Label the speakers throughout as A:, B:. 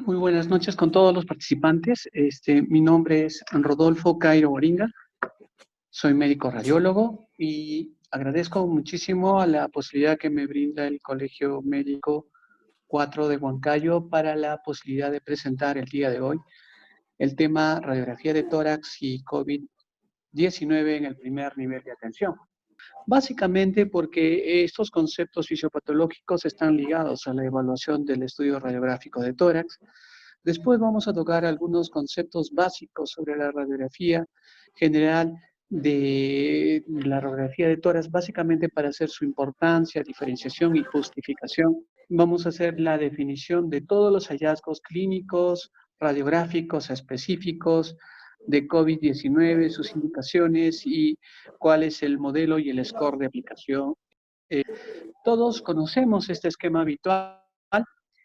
A: Muy buenas noches con todos los participantes. Mi nombre es Rodolfo Cairo Boringa, soy médico radiólogo y agradezco muchísimo a la posibilidad que me brinda el Colegio Médico 4 de Huancayo para la posibilidad de presentar el día de hoy el tema radiografía de tórax y COVID-19 en el primer nivel de atención. Básicamente porque estos conceptos fisiopatológicos están ligados a la evaluación del estudio radiográfico de tórax. Después vamos a tocar algunos conceptos básicos sobre la radiografía general de la radiografía de tórax, básicamente para hacer su importancia, diferenciación y justificación. Vamos a hacer la definición de todos los hallazgos clínicos, radiográficos específicos de COVID-19, sus indicaciones y cuál es el modelo y el score de aplicación. Todos conocemos este esquema habitual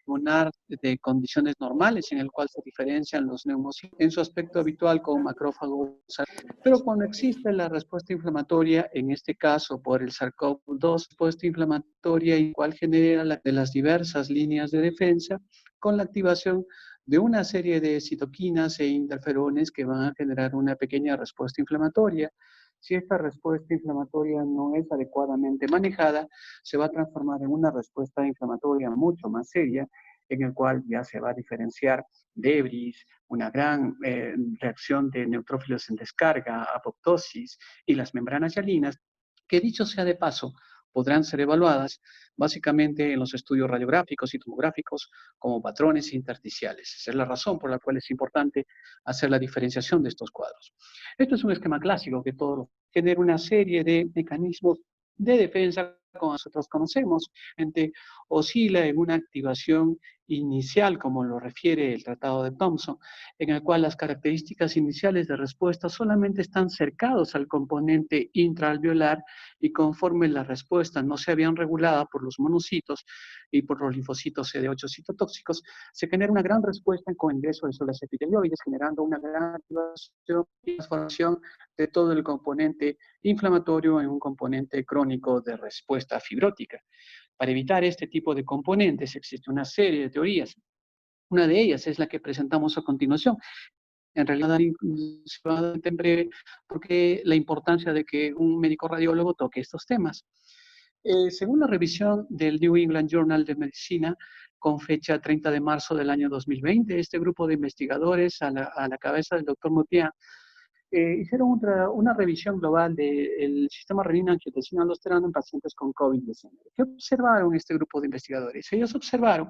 A: pulmonar de condiciones normales en el cual se diferencian los neumocitos en su aspecto habitual con macrófagos, pero cuando existe la respuesta inflamatoria, en este caso por el SARS-CoV-2, respuesta inflamatoria igual genera de las diversas líneas de defensa con la activación de una serie de citoquinas e interferones que van a generar una pequeña respuesta inflamatoria. Si esta respuesta inflamatoria no es adecuadamente manejada, se va a transformar en una respuesta inflamatoria mucho más seria, en el cual ya se va a diferenciar debris, una gran reacción de neutrófilos en descarga, apoptosis y las membranas hialinas, que dicho sea de paso, podrán ser evaluadas básicamente en los estudios radiográficos y tomográficos como patrones intersticiales. Esa es la razón por la cual es importante hacer la diferenciación de estos cuadros. Esto es un esquema clásico que todo genera una serie de mecanismos de defensa como nosotros conocemos. Oscila en una activación inicial, como lo refiere el Tratado de Thompson, en el cual las características iniciales de respuesta solamente están cercados al componente intraalveolar y conforme la respuesta no se habían regulada por los monocitos y por los linfocitos CD8 citotóxicos, se genera una gran respuesta con ingreso de células epitelioides, generando una gran activación y transformación de todo el componente inflamatorio en un componente crónico de respuesta fibrótica. Para evitar este tipo de componentes existe una serie de teorías. Una de ellas es la que presentamos a continuación. En realidad, en breve, porque la importancia de que un médico radiólogo toque estos temas. Según la revisión del New England Journal de Medicina, con fecha 30 de marzo del año 2020, este grupo de investigadores a la cabeza del doctor Motian hicieron una revisión global del sistema renina-angiotensina-aldosterona en pacientes con COVID-19. ¿Qué observaron este grupo de investigadores? Ellos observaron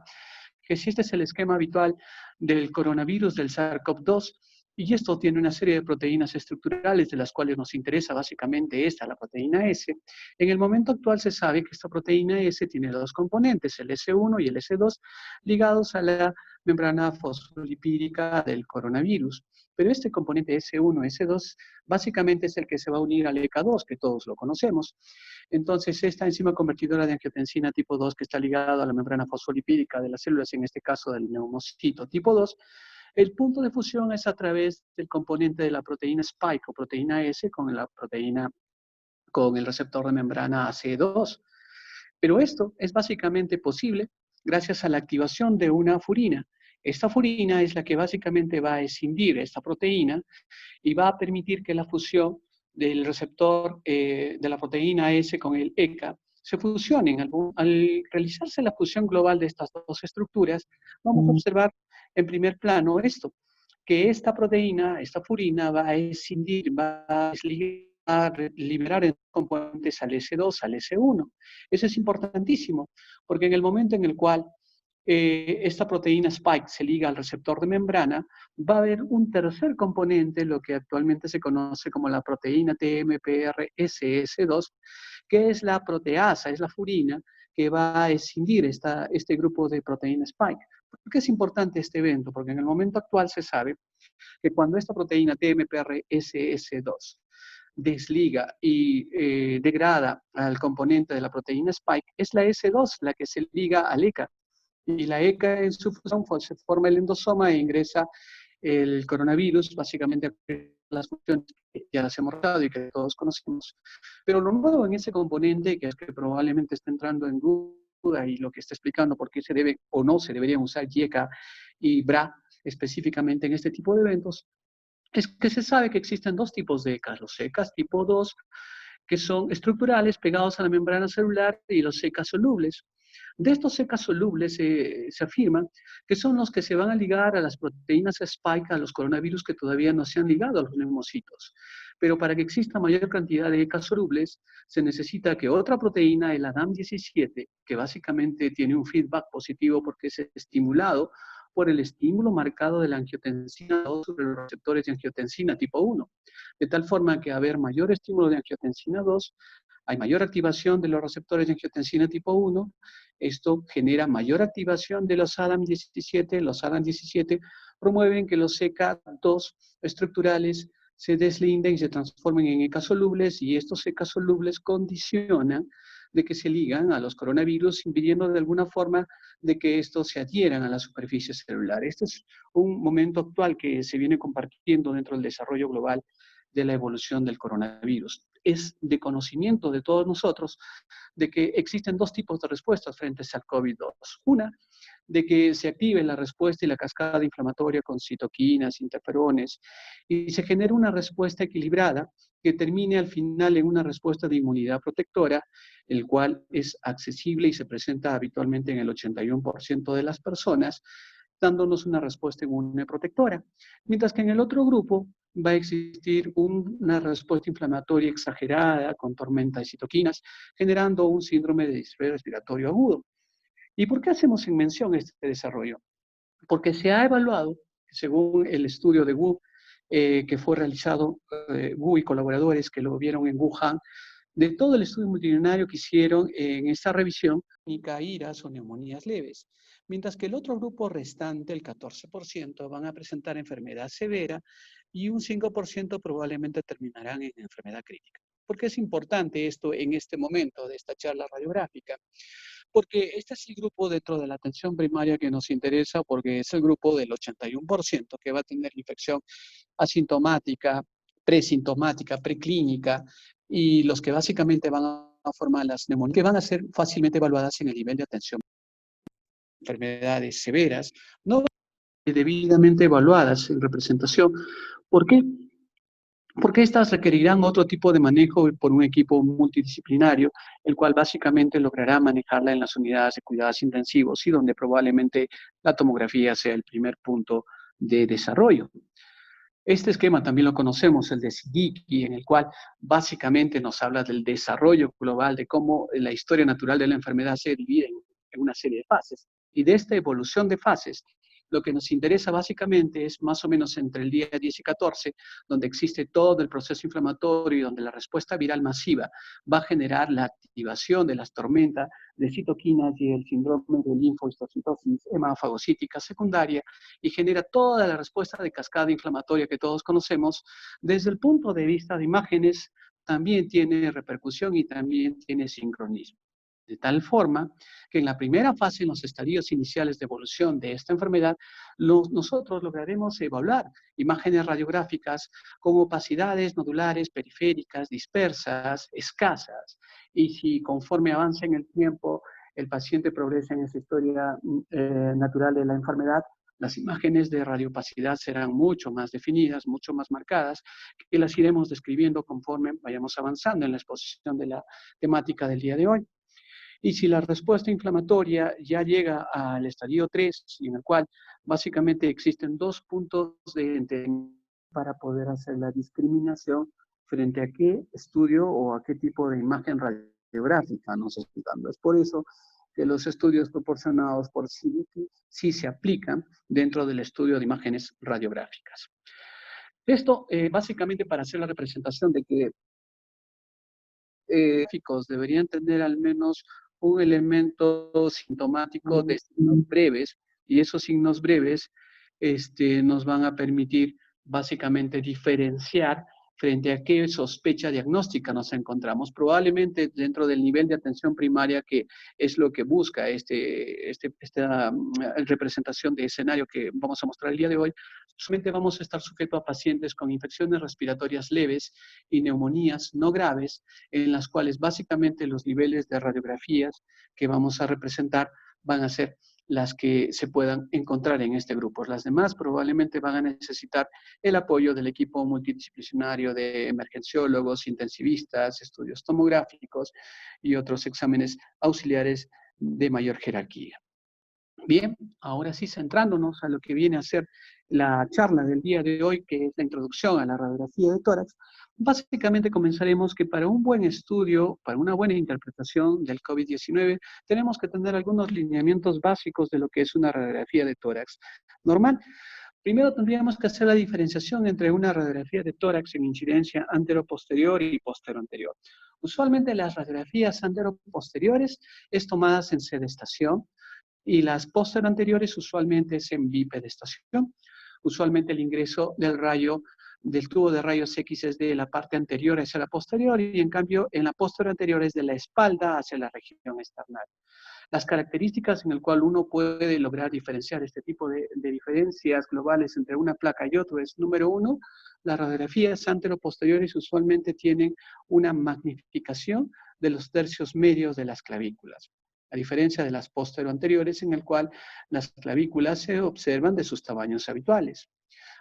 A: que si este es el esquema habitual del coronavirus del SARS-CoV-2, y esto tiene una serie de proteínas estructurales de las cuales nos interesa básicamente esta, la proteína S. En el momento actual se sabe que esta proteína S tiene dos componentes, el S1 y el S2, ligados a la membrana fosfolipídica del coronavirus. Pero este componente S1, S2, básicamente es el que se va a unir al ECA2, que todos lo conocemos. Entonces, esta enzima convertidora de angiotensina tipo 2, que está ligada a la membrana fosfolipídica de las células, en este caso del neumocito tipo 2, el punto de fusión es a través del componente de la proteína spike o proteína S con la proteína, con el receptor de membrana AC2. Pero esto es básicamente posible gracias a la activación de una furina. Esta furina es la que básicamente va a escindir esta proteína y va a permitir que la fusión del receptor de la proteína S con el ECA se fusionen. Al realizarse la fusión global de estas dos estructuras, vamos a observar en primer plano esto, que esta proteína, esta furina, va a escindir, va a desligar, a liberar en componentes al S2, al S1. Eso es importantísimo, porque en el momento en el cual esta proteína spike se liga al receptor de membrana, va a haber un tercer componente, lo que actualmente se conoce como la proteína TMPRSS2, que es la proteasa, es la furina, que va a escindir este grupo de proteína spike. ¿Por qué es importante este evento? Porque en el momento actual se sabe que cuando esta proteína TMPRSS2 desliga y degrada al componente de la proteína spike, es la S2 la que se liga al ECA. Y la ECA en su fusión se forma el endosoma e ingresa el coronavirus, básicamente las funciones que ya las hemos dado y que todos conocemos. Pero lo nuevo en ese componente, que es que probablemente está entrando en duda y lo que está explicando por qué se debe o no se deberían usar YECA y BRA, específicamente en este tipo de eventos, es que se sabe que existen dos tipos de ECAs, los ECAs tipo 2, que son estructurales pegados a la membrana celular, y los ECAs solubles. De estos ECAs solubles se afirma que son los que se van a ligar a las proteínas spike, a los coronavirus que todavía no se han ligado a los neumocitos. Pero para que exista mayor cantidad de ECAs solubles, se necesita que otra proteína, el ADAM17, que básicamente tiene un feedback positivo porque es estimulado por el estímulo marcado de la angiotensina 2 sobre los receptores de angiotensina tipo 1. De tal forma que, a haber mayor estímulo de angiotensina 2, hay mayor activación de los receptores de angiotensina tipo 1. Esto genera mayor activación de los ADAM17. Los ADAM17 promueven que los ECA2 estructurales se deslinden y se transformen en ECA solubles, y estos ECA solubles condicionan de que se ligan a los coronavirus, impidiendo de alguna forma de que estos se adhieran a la superficie celular. Este es un momento actual que se viene compartiendo dentro del desarrollo global de la evolución del coronavirus. Es de conocimiento de todos nosotros de que existen dos tipos de respuestas frente al COVID-2. Una, de que se active la respuesta y la cascada inflamatoria con citoquinas, interferones, y se genera una respuesta equilibrada que termine al final en una respuesta de inmunidad protectora, el cual es accesible y se presenta habitualmente en el 81% de las personas, dándonos una respuesta inmune protectora. Mientras que en el otro grupo va a existir una respuesta inflamatoria exagerada con tormenta de citoquinas, generando un síndrome de distrés respiratorio agudo. ¿Y por qué hacemos en mención este desarrollo? Porque se ha evaluado, según el estudio de Wu, que fue realizado, Wu y colaboradores que lo vieron en Wuhan, de todo el estudio multidisciplinario que hicieron en esta revisión, iras o neumonías leves, mientras que el otro grupo restante, el 14%, van a presentar enfermedad severa y un 5% probablemente terminarán en enfermedad crítica. ¿Por qué es importante esto en este momento de esta charla radiográfica? Porque este es el grupo dentro de la atención primaria que nos interesa, porque es el grupo del 81% que va a tener infección asintomática, presintomática, preclínica, y los que básicamente van a formar las neumonías, que van a ser fácilmente evaluadas en el nivel de atención. Enfermedades severas, no debidamente evaluadas en representación. ¿Por qué? Porque estas requerirán otro tipo de manejo por un equipo multidisciplinario, el cual básicamente logrará manejarla en las unidades de cuidados intensivos, y donde probablemente la tomografía sea el primer punto de desarrollo. Este esquema también lo conocemos, el de Siddiqui, en el cual básicamente nos habla del desarrollo global, de cómo la historia natural de la enfermedad se divide en una serie de fases. Y de esta evolución de fases, lo que nos interesa básicamente es más o menos entre el día 10 y 14, donde existe todo el proceso inflamatorio y donde la respuesta viral masiva va a generar la activación de las tormentas de citoquinas y el síndrome de linfohistocitosis hemafagocítica secundaria, y genera toda la respuesta de cascada inflamatoria que todos conocemos. Desde el punto de vista de imágenes, también tiene repercusión y también tiene sincronismo. De tal forma que en la primera fase, en los estadios iniciales de evolución de esta enfermedad, nosotros lograremos evaluar imágenes radiográficas con opacidades nodulares, periféricas, dispersas, escasas, y si conforme avanza en el tiempo el paciente progresa en esa historia natural de la enfermedad, las imágenes de radiopacidad serán mucho más definidas, mucho más marcadas, que las iremos describiendo conforme vayamos avanzando en la exposición de la temática del día de hoy. Y si la respuesta inflamatoria ya llega al estadio 3, en el cual básicamente existen dos puntos de entendimiento para poder hacer la discriminación frente a qué estudio o a qué tipo de imagen radiográfica nos está dando. Es por eso que los estudios proporcionados por CDC sí se aplican dentro del estudio de imágenes radiográficas. Esto básicamente para hacer la representación de que deberían tener al menos un elemento sintomático de signos breves, y esos signos breves nos van a permitir básicamente diferenciar frente a qué sospecha diagnóstica nos encontramos. Probablemente dentro del nivel de atención primaria, que es lo que busca esta representación de escenario que vamos a mostrar el día de hoy, solamente vamos a estar sujetos a pacientes con infecciones respiratorias leves y neumonías no graves, en las cuales básicamente los niveles de radiografías que vamos a representar van a ser las que se puedan encontrar en este grupo. Las demás probablemente van a necesitar el apoyo del equipo multidisciplinario de emergenciólogos, intensivistas, estudios tomográficos y otros exámenes auxiliares de mayor jerarquía. Bien, ahora sí, centrándonos a lo que viene a ser la charla del día de hoy, que es la introducción a la radiografía de tórax, básicamente comenzaremos que para un buen estudio, para una buena interpretación del COVID-19, tenemos que tener algunos lineamientos básicos de lo que es una radiografía de tórax normal. Primero tendríamos que hacer la diferenciación entre una radiografía de tórax en incidencia antero-posterior y postero-anterior. Usualmente las radiografías antero-posteriores es tomadas en sedestación, y las póster anteriores usualmente es en bipedestación. Usualmente el ingreso del rayo, del tubo de rayos X es de la parte anterior hacia la posterior y en cambio en la posterior anterior es de la espalda hacia la región esternal. Las características en el cual uno puede lograr diferenciar este tipo de diferencias globales entre una placa y otra es, número uno, las radiografías antero-posteriores usualmente tienen una magnificación de los tercios medios de las clavículas, a diferencia de las postero-anteriores en el cual las clavículas se observan de sus tamaños habituales.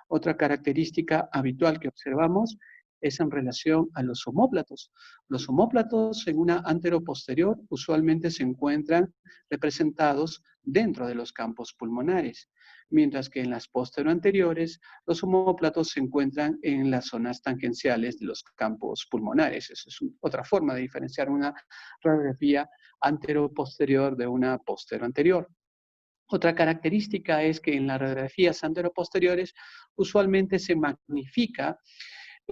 A: Otra característica habitual que observamos es en relación a los omóplatos. Los omóplatos en una anteroposterior usualmente se encuentran representados dentro de los campos pulmonares, mientras que en las posteroanteriores los omóplatos se encuentran en las zonas tangenciales de los campos pulmonares. Esa es otra forma de diferenciar una radiografía anteroposterior de una posteroanterior. Otra característica es que en las radiografías anteroposteriores usualmente se magnifica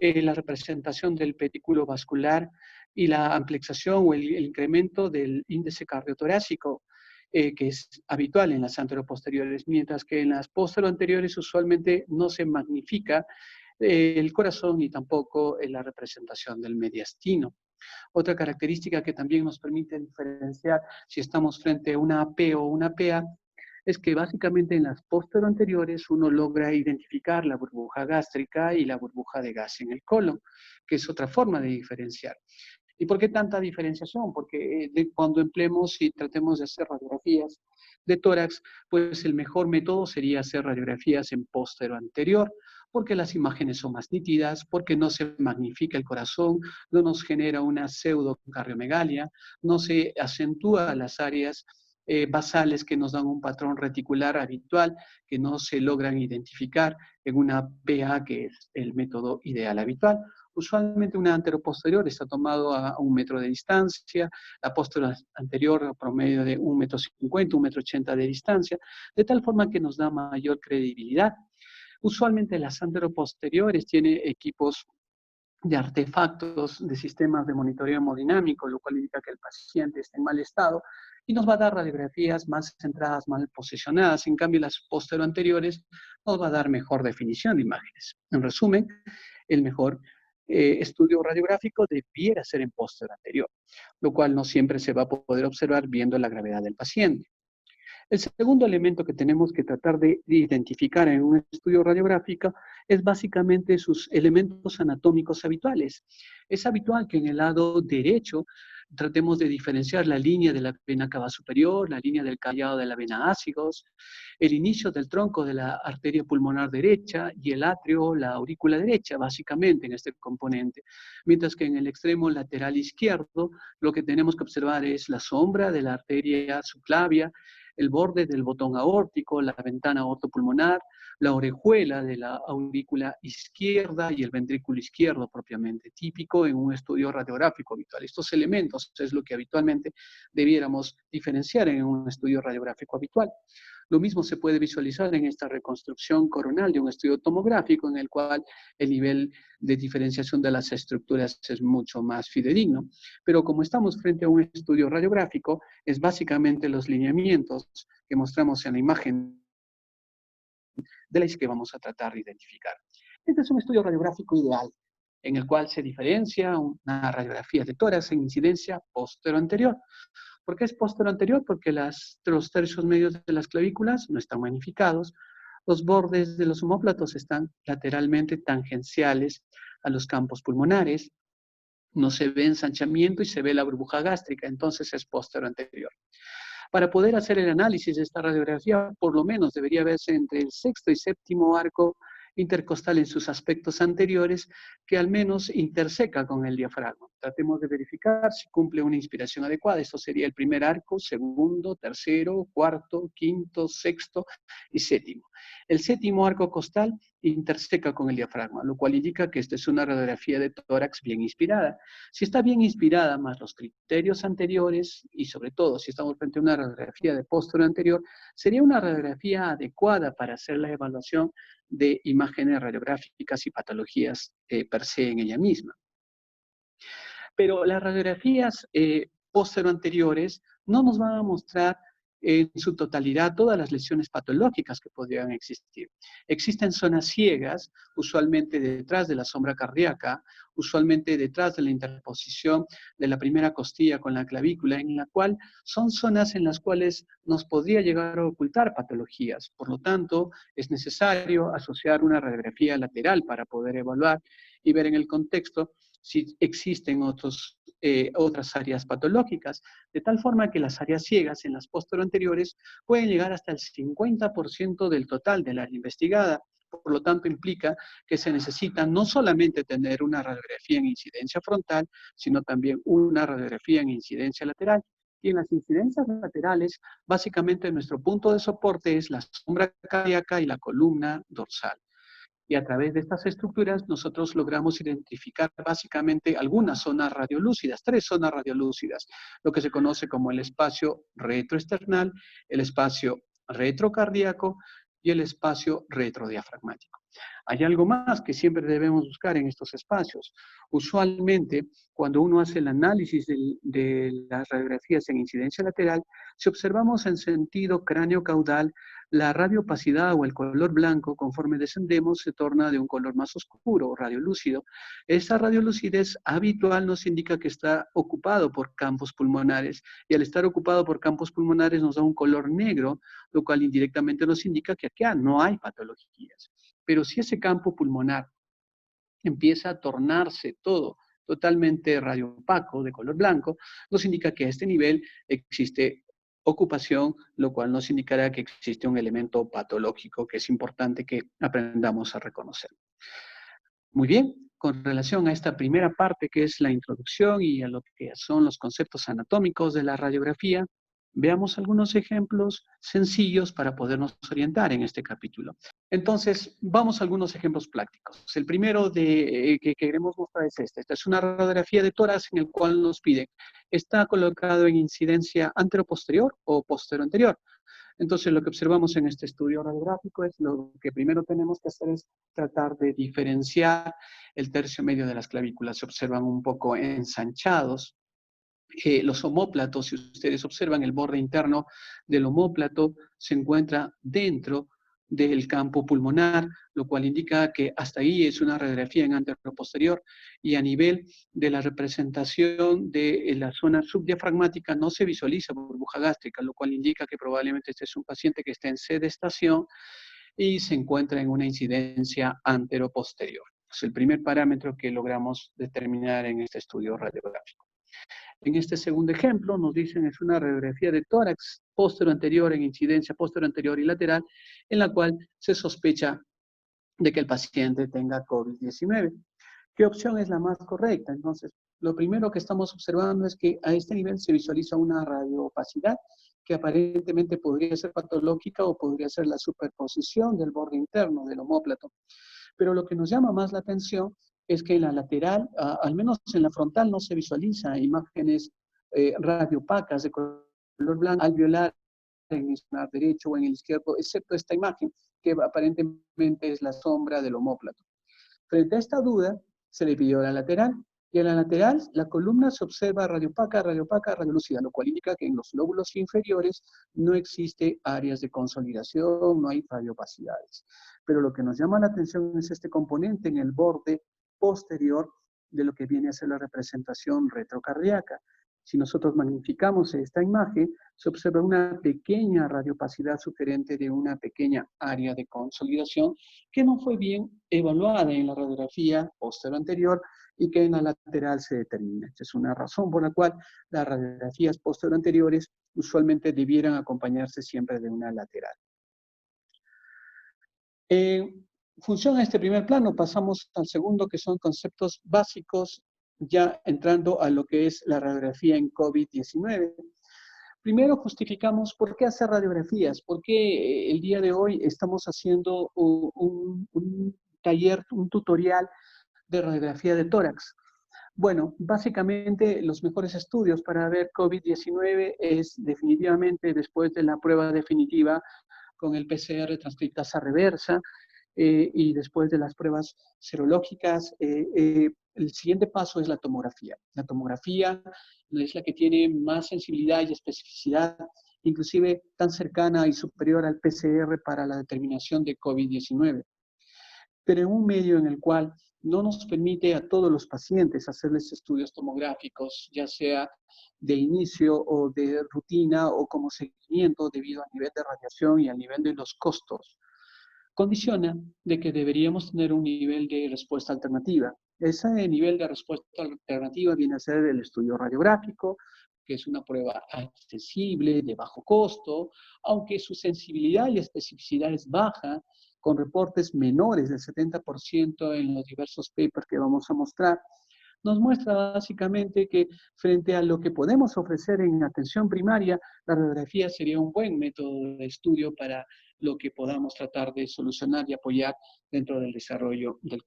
A: la representación del petículo vascular y la amplexación o el incremento del índice cardiotorácico, que es habitual en las anteroposteriores, mientras que en las posteroanteriores usualmente no se magnifica el corazón ni tampoco la representación del mediastino. Otra característica que también nos permite diferenciar si estamos frente a una AP o una PA es que básicamente en las posteroanteriores uno logra identificar la burbuja gástrica y la burbuja de gas en el colon, que es otra forma de diferenciar. ¿Y por qué tanta diferenciación? Porque cuando empleemos y tratemos de hacer radiografías de tórax, pues el mejor método sería hacer radiografías en póstero anterior, porque las imágenes son más nítidas, porque no se magnifica el corazón, no nos genera una pseudocardiomegalia, no se acentúa las áreas basales que nos dan un patrón reticular habitual que no se logran identificar en una PA, que es el método ideal habitual. Usualmente una anteroposterior está tomado a 1 metro de distancia, la posterior anterior a promedio de 1,50 m, 1,80 m de distancia, de tal forma que nos da mayor credibilidad. Usualmente las anteroposteriores tienen equipos de artefactos de sistemas de monitoreo hemodinámico, lo cual indica que el paciente está en mal estado y nos va a dar radiografías más centradas, mal posicionadas. En cambio, las posteriores nos va a dar mejor definición de imágenes. En resumen, el mejor estudio radiográfico debiera ser en posterior anterior, lo cual no siempre se va a poder observar viendo la gravedad del paciente. El segundo elemento que tenemos que tratar de identificar en un estudio radiográfico es básicamente sus elementos anatómicos habituales. Es habitual que en el lado derecho tratemos de diferenciar la línea de la vena cava superior, la línea del callado de la vena ácigos, el inicio del tronco de la arteria pulmonar derecha y el atrio, la aurícula derecha, básicamente en este componente. Mientras que en el extremo lateral izquierdo lo que tenemos que observar es la sombra de la arteria subclavia, el borde del botón aórtico, la ventana aortopulmonar, la orejuela de la aurícula izquierda y el ventrículo izquierdo propiamente, típico en un estudio radiográfico habitual. Estos elementos es lo que habitualmente debiéramos diferenciar en un estudio radiográfico habitual. Lo mismo se puede visualizar en esta reconstrucción coronal de un estudio tomográfico en el cual el nivel de diferenciación de las estructuras es mucho más fidedigno. Pero como estamos frente a un estudio radiográfico, es básicamente los lineamientos que mostramos en la imagen de la que vamos a tratar de identificar. Este es un estudio radiográfico ideal, en el cual se diferencia una radiografía de tórax en incidencia postero-anterior. ¿Por qué es postero-anterior? Porque los tercios medios de las clavículas no están magnificados, los bordes de los omóplatos están lateralmente tangenciales a los campos pulmonares, no se ve ensanchamiento y se ve la burbuja gástrica, entonces es postero-anterior. Para poder hacer el análisis de esta radiografía, por lo menos debería verse entre el sexto y séptimo arco intercostal en sus aspectos anteriores, que al menos interseca con el diafragma. Tratemos de verificar si cumple una inspiración adecuada. Esto sería el primer arco, segundo, tercero, cuarto, quinto, sexto y séptimo. El séptimo arco costal interseca con el diafragma, lo cual indica que esta es una radiografía de tórax bien inspirada. Si está bien inspirada, más los criterios anteriores, y sobre todo si estamos frente a una radiografía de posterior anterior, sería una radiografía adecuada para hacer la evaluación de imágenes radiográficas y patologías per se en ella misma. Pero las radiografías anteriores no nos van a mostrar en su totalidad todas las lesiones patológicas que podrían existir. Existen zonas ciegas, usualmente detrás de la sombra cardíaca, usualmente detrás de la interposición de la primera costilla con la clavícula, en la cual son zonas en las cuales nos podría llegar a ocultar patologías. Por lo tanto, es necesario asociar una radiografía lateral para poder evaluar y ver en el contexto si existen otras áreas patológicas, de tal forma que las áreas ciegas en las anteriores pueden llegar hasta el 50% del total del área investigada. Por lo tanto, implica que se necesita no solamente tener una radiografía en incidencia frontal, sino también una radiografía en incidencia lateral. Y en las incidencias laterales, básicamente nuestro punto de soporte es la sombra cardíaca y la columna dorsal. Y a través de estas estructuras nosotros logramos identificar básicamente algunas zonas radiolúcidas, 3 zonas radiolúcidas, lo que se conoce como el espacio retroesternal, el espacio retrocardíaco y el espacio retrodiafragmático. Hay algo más que siempre debemos buscar en estos espacios. Usualmente, cuando uno hace el análisis de las radiografías en incidencia lateral, si observamos en sentido cráneo-caudal, la radiopacidad o el color blanco, conforme descendemos, se torna de un color más oscuro, radiolúcido. Esa radiolucidez habitual nos indica que está ocupado por campos pulmonares, y al estar ocupado por campos pulmonares nos da un color negro, lo cual indirectamente nos indica que acá no hay patologías. Pero si ese campo pulmonar empieza a tornarse todo totalmente radiopaco, de color blanco, nos indica que a este nivel existe ocupación, lo cual nos indicará que existe un elemento patológico que es importante que aprendamos a reconocer. Muy bien, con relación a esta primera parte que es la introducción y a lo que son los conceptos anatómicos de la radiografía, veamos algunos ejemplos sencillos para podernos orientar en este capítulo. Entonces, vamos a algunos ejemplos prácticos. El primero que queremos mostrar es este. Esta es una radiografía de tórax en el cual nos piden, está colocado en incidencia anteroposterior o posterior-anterior. Entonces, lo que observamos en este estudio radiográfico es lo que primero tenemos que hacer es tratar de diferenciar el tercio medio de las clavículas. Se observan un poco ensanchados. Los omóplatos, si ustedes observan, el borde interno del omóplato se encuentra dentro del campo pulmonar, lo cual indica que hasta ahí es una radiografía en anteroposterior, y a nivel de la representación de la zona subdiafragmática no se visualiza burbuja gástrica, lo cual indica que probablemente este es un paciente que está en sedestación y se encuentra en una incidencia anteroposterior. Es el primer parámetro que logramos determinar en este estudio radiográfico. En este segundo ejemplo nos dicen es una radiografía de tórax anterior en incidencia anterior y lateral, en la cual se sospecha de que el paciente tenga COVID-19. ¿Qué opción es la más correcta? Entonces, lo primero que estamos observando es que a este nivel se visualiza una radioopacidad que aparentemente podría ser patológica o podría ser la superposición del borde interno del omóplato. Pero lo que nos llama más la atención es que en la lateral, al menos en la frontal, no se visualiza imágenes radiopacas de color blanco alveolar en el derecho o en el izquierdo, excepto esta imagen, que aparentemente es la sombra del omóplato. Frente a esta duda, se le pidió la lateral, y en la lateral la columna se observa radiopaca, radiolúcida, lo cual indica que en los lóbulos inferiores no existe áreas de consolidación, no hay radiopacidades. Pero lo que nos llama la atención es este componente en el borde posterior de lo que viene a ser la representación retrocardíaca. Si nosotros magnificamos esta imagen, se observa una pequeña radiopacidad sugerente de una pequeña área de consolidación que no fue bien evaluada en la radiografía posterior anterior y que en la lateral se determina. Esta es una razón por la cual las radiografías posteriores usualmente debieran acompañarse siempre de una lateral. En función a este primer plano, pasamos al segundo, que son conceptos básicos, ya entrando a lo que es la radiografía en COVID-19. Primero justificamos por qué hacer radiografías, por qué el día de hoy estamos haciendo un taller, un tutorial de radiografía de tórax. Bueno, básicamente los mejores estudios para ver COVID-19 es definitivamente después de la prueba definitiva con el PCR transcriptasa reversa y después de las pruebas serológicas, el siguiente paso es la tomografía. La tomografía es la que tiene más sensibilidad y especificidad, inclusive tan cercana y superior al PCR para la determinación de COVID-19. Pero en un medio en el cual no nos permite a todos los pacientes hacerles estudios tomográficos, ya sea de inicio o de rutina o como seguimiento debido al nivel de radiación y al nivel de los costos, condiciona de que deberíamos tener un nivel de respuesta alternativa. Ese nivel de respuesta alternativa viene a ser el estudio radiográfico, que es una prueba accesible, de bajo costo, aunque su sensibilidad y especificidad es baja, con reportes menores del 70% en los diversos papers que vamos a mostrar, nos muestra básicamente que frente a lo que podemos ofrecer en atención primaria, la radiografía sería un buen método de estudio para lo que podamos tratar de solucionar y apoyar dentro del desarrollo del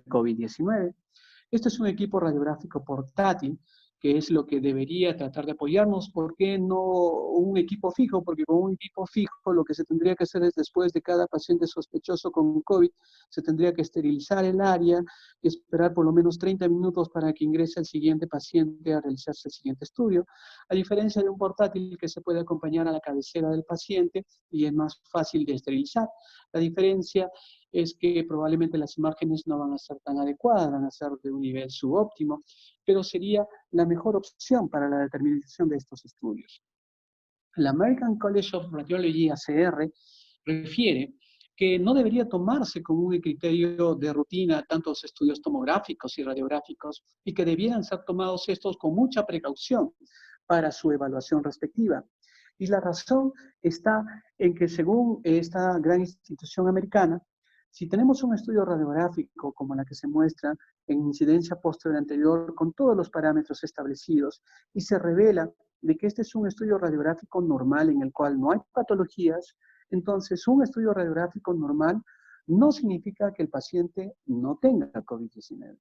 A: COVID-19. Este es un equipo radiográfico portátil, que es lo que debería tratar de apoyarnos. ¿Por qué no un equipo fijo? Porque con un equipo fijo lo que se tendría que hacer es después de cada paciente sospechoso con COVID, se tendría que esterilizar el área y esperar por lo menos 30 minutos para que ingrese el siguiente paciente a realizarse el siguiente estudio. A diferencia de un portátil que se puede acompañar a la cabecera del paciente y es más fácil de esterilizar. La diferencia es que probablemente las imágenes no van a ser tan adecuadas, van a ser de un nivel subóptimo, pero sería la mejor opción para la determinación de estos estudios. La American College of Radiology, ACR, refiere que no debería tomarse como un criterio de rutina tantos estudios tomográficos y radiográficos y que debieran ser tomados estos con mucha precaución para su evaluación respectiva. Y la razón está en que según esta gran institución americana, si tenemos un estudio radiográfico como la que se muestra en incidencia posterior anterior con todos los parámetros establecidos y se revela de que este es un estudio radiográfico normal en el cual no hay patologías, entonces un estudio radiográfico normal no significa que el paciente no tenga COVID-19.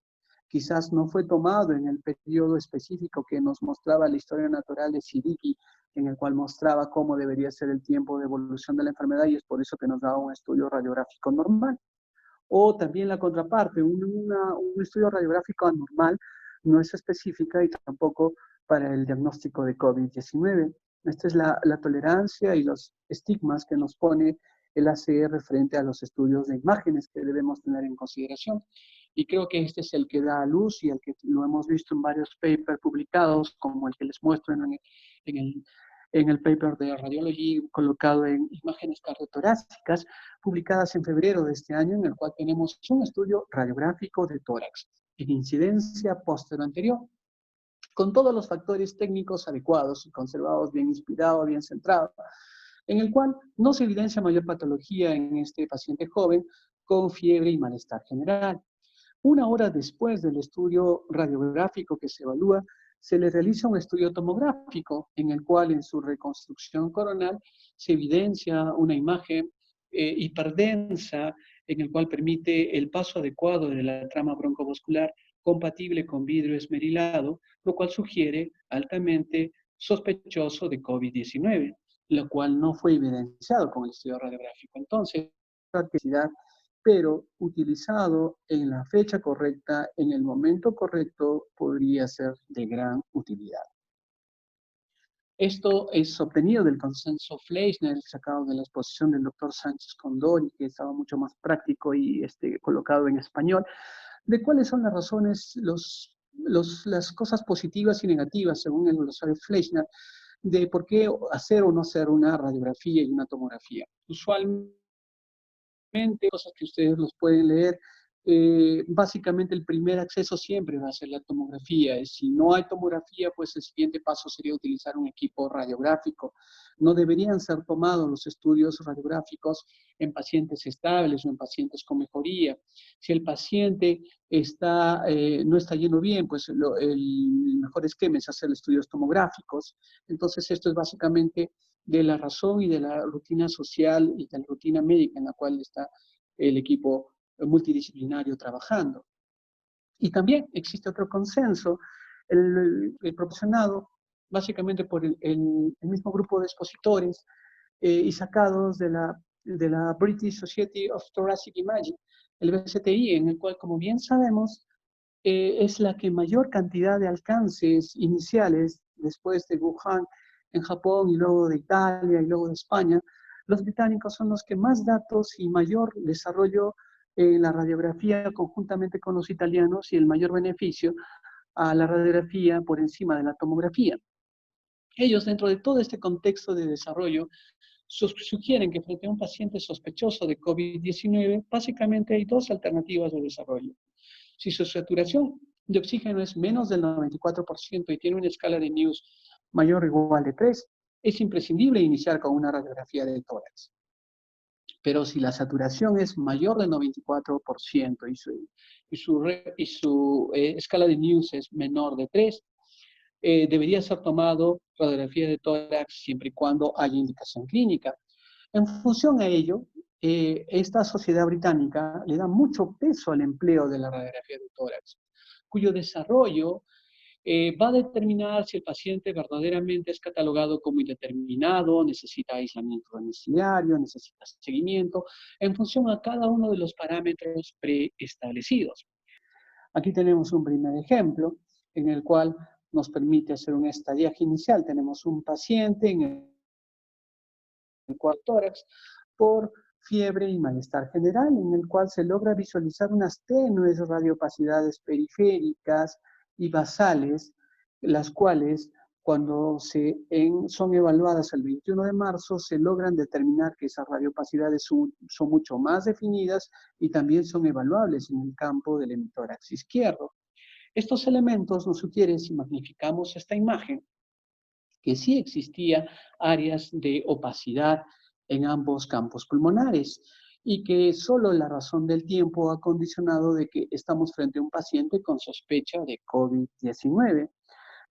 A: Quizás no fue tomado en el periodo específico que nos mostraba la historia natural de Siddiqui, en el cual mostraba cómo debería ser el tiempo de evolución de la enfermedad y es por eso que nos daba un estudio radiográfico normal. O también la contraparte, un estudio radiográfico anormal no es específica y tampoco para el diagnóstico de COVID-19. Esta es la tolerancia y los estigmas que nos pone el ACR frente a los estudios de imágenes que debemos tener en consideración. Y creo que este es el que da a luz y el que lo hemos visto en varios papers publicados, como el que les muestro en el paper de Radiology colocado en imágenes cardiotorácicas, publicadas en febrero de este año, en el cual tenemos un estudio radiográfico de tórax en incidencia posterior-anterior, con todos los factores técnicos adecuados y conservados, bien inspirados, bien centrados, en el cual no se evidencia mayor patología en este paciente joven con fiebre y malestar general. Una hora después del estudio radiográfico que se evalúa, se le realiza un estudio tomográfico en el cual en su reconstrucción coronal se evidencia una imagen hiperdensa en el cual permite el paso adecuado de la trama broncovascular compatible con vidrio esmerilado, lo cual sugiere altamente sospechoso de COVID-19, lo cual no fue evidenciado con el estudio radiográfico. Entonces, pero utilizado en la fecha correcta, en el momento correcto, podría ser de gran utilidad. Esto es obtenido del consenso Fleischner, sacado de la exposición del doctor Sánchez Condori, que estaba mucho más práctico y colocado en español, de cuáles son las razones, las cosas positivas y negativas, según el glosario Fleischner, de por qué hacer o no hacer una radiografía y una tomografía. Usualmente, cosas que ustedes los pueden leer básicamente el primer acceso siempre va a ser la tomografía. Si no hay tomografía, pues el siguiente paso sería utilizar un equipo radiográfico. No deberían ser tomados los estudios radiográficos en pacientes estables o en pacientes con mejoría. Si el paciente no está yendo bien, pues el mejor esquema es hacer estudios tomográficos. Entonces, esto es básicamente de la razón y de la rutina social y de la rutina médica en la cual está el equipo multidisciplinario trabajando. Y también existe otro consenso, proporcionado básicamente por el mismo grupo de expositores y sacados de la British Society of Thoracic Imaging, el BCTI, en el cual, como bien sabemos, es la que mayor cantidad de alcances iniciales, después de Wuhan en Japón y luego de Italia y luego de España, los británicos son los que más datos y mayor desarrollo en la radiografía conjuntamente con los italianos y el mayor beneficio a la radiografía por encima de la tomografía. Ellos, dentro de todo este contexto de desarrollo, sugieren que frente a un paciente sospechoso de COVID-19, básicamente hay dos alternativas de desarrollo. Si su saturación de oxígeno es menos del 94% y tiene una escala de News mayor o igual de 3, es imprescindible iniciar con una radiografía de tórax. Pero si la saturación es mayor del 94% y su escala de News es menor de 3, debería ser tomado radiografía de tórax siempre y cuando haya indicación clínica. En función a ello, esta sociedad británica le da mucho peso al empleo de la radiografía de tórax, cuyo desarrollo va a determinar si el paciente verdaderamente es catalogado como indeterminado, necesita aislamiento domiciliario, necesita seguimiento, en función a cada uno de los parámetros preestablecidos. Aquí tenemos un primer ejemplo en el cual nos permite hacer un estadiaje inicial. Tenemos un paciente en el cual tórax por fiebre y malestar general, en el cual se logra visualizar unas tenues radiopacidades periféricas y basales, las cuales cuando son evaluadas el 21 de marzo, se logran determinar que esas radiopacidades son mucho más definidas y también son evaluables en el campo del hemitórax izquierdo. Estos elementos nos sugieren, si magnificamos esta imagen, que sí existía áreas de opacidad en ambos campos pulmonares y que solo la razón del tiempo ha condicionado de que estamos frente a un paciente con sospecha de COVID-19.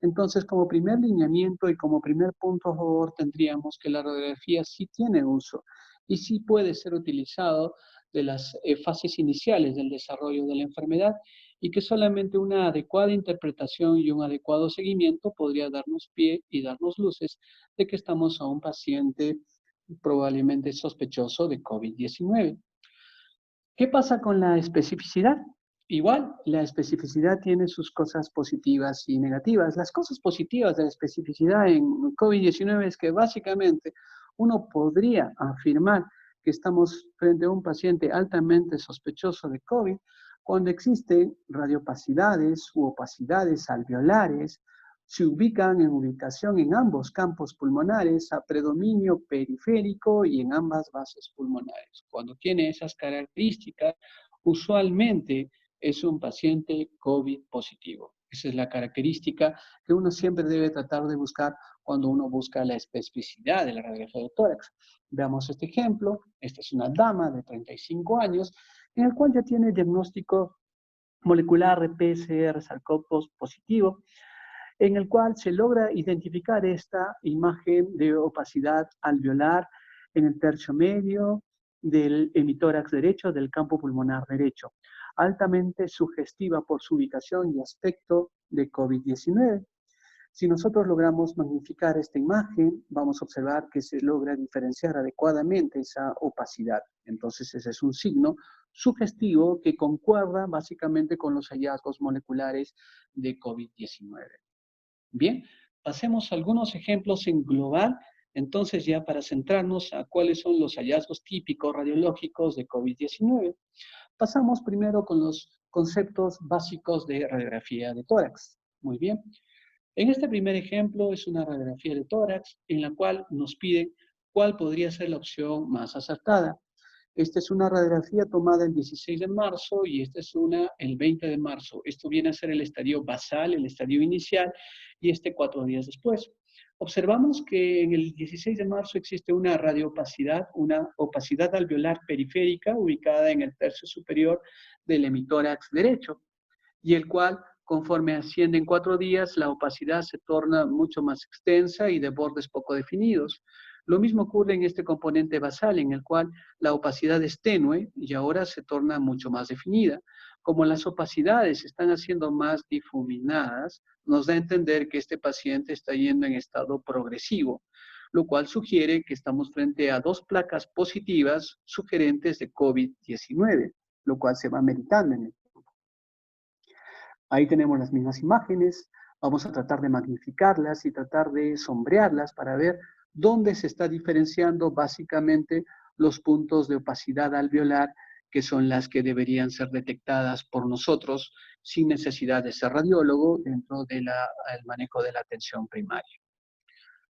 A: Entonces, como primer lineamiento y como primer punto a favor, tendríamos que la radiografía sí tiene uso y sí puede ser utilizado de las fases iniciales del desarrollo de la enfermedad y que solamente una adecuada interpretación y un adecuado seguimiento podría darnos pie y darnos luces de que estamos a un paciente probablemente sospechoso de COVID-19. ¿Qué pasa con la especificidad? Igual, la especificidad tiene sus cosas positivas y negativas. Las cosas positivas de la especificidad en COVID-19 es que básicamente uno podría afirmar que estamos frente a un paciente altamente sospechoso de COVID cuando existen radiopacidades u opacidades alveolares, se ubican en ubicación en ambos campos pulmonares a predominio periférico y en ambas bases pulmonares. Cuando tiene esas características, usualmente es un paciente COVID positivo. Esa es la característica que uno siempre debe tratar de buscar cuando uno busca la especificidad de la radiografía de tórax. Veamos este ejemplo. Esta es una dama de 35 años en el cual ya tiene diagnóstico molecular de PCR SARS-CoV positivo, en el cual se logra identificar esta imagen de opacidad alveolar en el tercio medio del hemitórax derecho del campo pulmonar derecho, altamente sugestiva por su ubicación y aspecto de COVID-19. Si nosotros logramos magnificar esta imagen, vamos a observar que se logra diferenciar adecuadamente esa opacidad. Entonces, ese es un signo sugestivo que concuerda básicamente con los hallazgos moleculares de COVID-19. Bien, pasemos a algunos ejemplos en global, entonces ya para centrarnos a cuáles son los hallazgos típicos radiológicos de COVID-19. Pasamos primero con los conceptos básicos de radiografía de tórax. Muy bien. En este primer ejemplo es una radiografía de tórax en la cual nos piden cuál podría ser la opción más acertada. Esta es una radiografía tomada el 16 de marzo y esta es una el 20 de marzo. Esto viene a ser el estadio basal, el estadio inicial, y 4 días después. Observamos que en el 16 de marzo existe una radioopacidad, una opacidad alveolar periférica ubicada en el tercio superior del hemitórax derecho, y el cual, conforme asciende en 4 días, la opacidad se torna mucho más extensa y de bordes poco definidos. Lo mismo ocurre en este componente basal, en el cual la opacidad es tenue y ahora se torna mucho más definida. Como las opacidades se están haciendo más difuminadas, nos da a entender que este paciente está yendo en estado progresivo, lo cual sugiere que estamos frente a dos placas positivas sugerentes de COVID-19, lo cual se va meritando en el. Ahí tenemos las mismas imágenes, vamos a tratar de magnificarlas y tratar de sombrearlas para ver dónde se está diferenciando básicamente los puntos de opacidad alveolar, que son las que deberían ser detectadas por nosotros sin necesidad de ser radiólogo dentro del manejo de la atención primaria.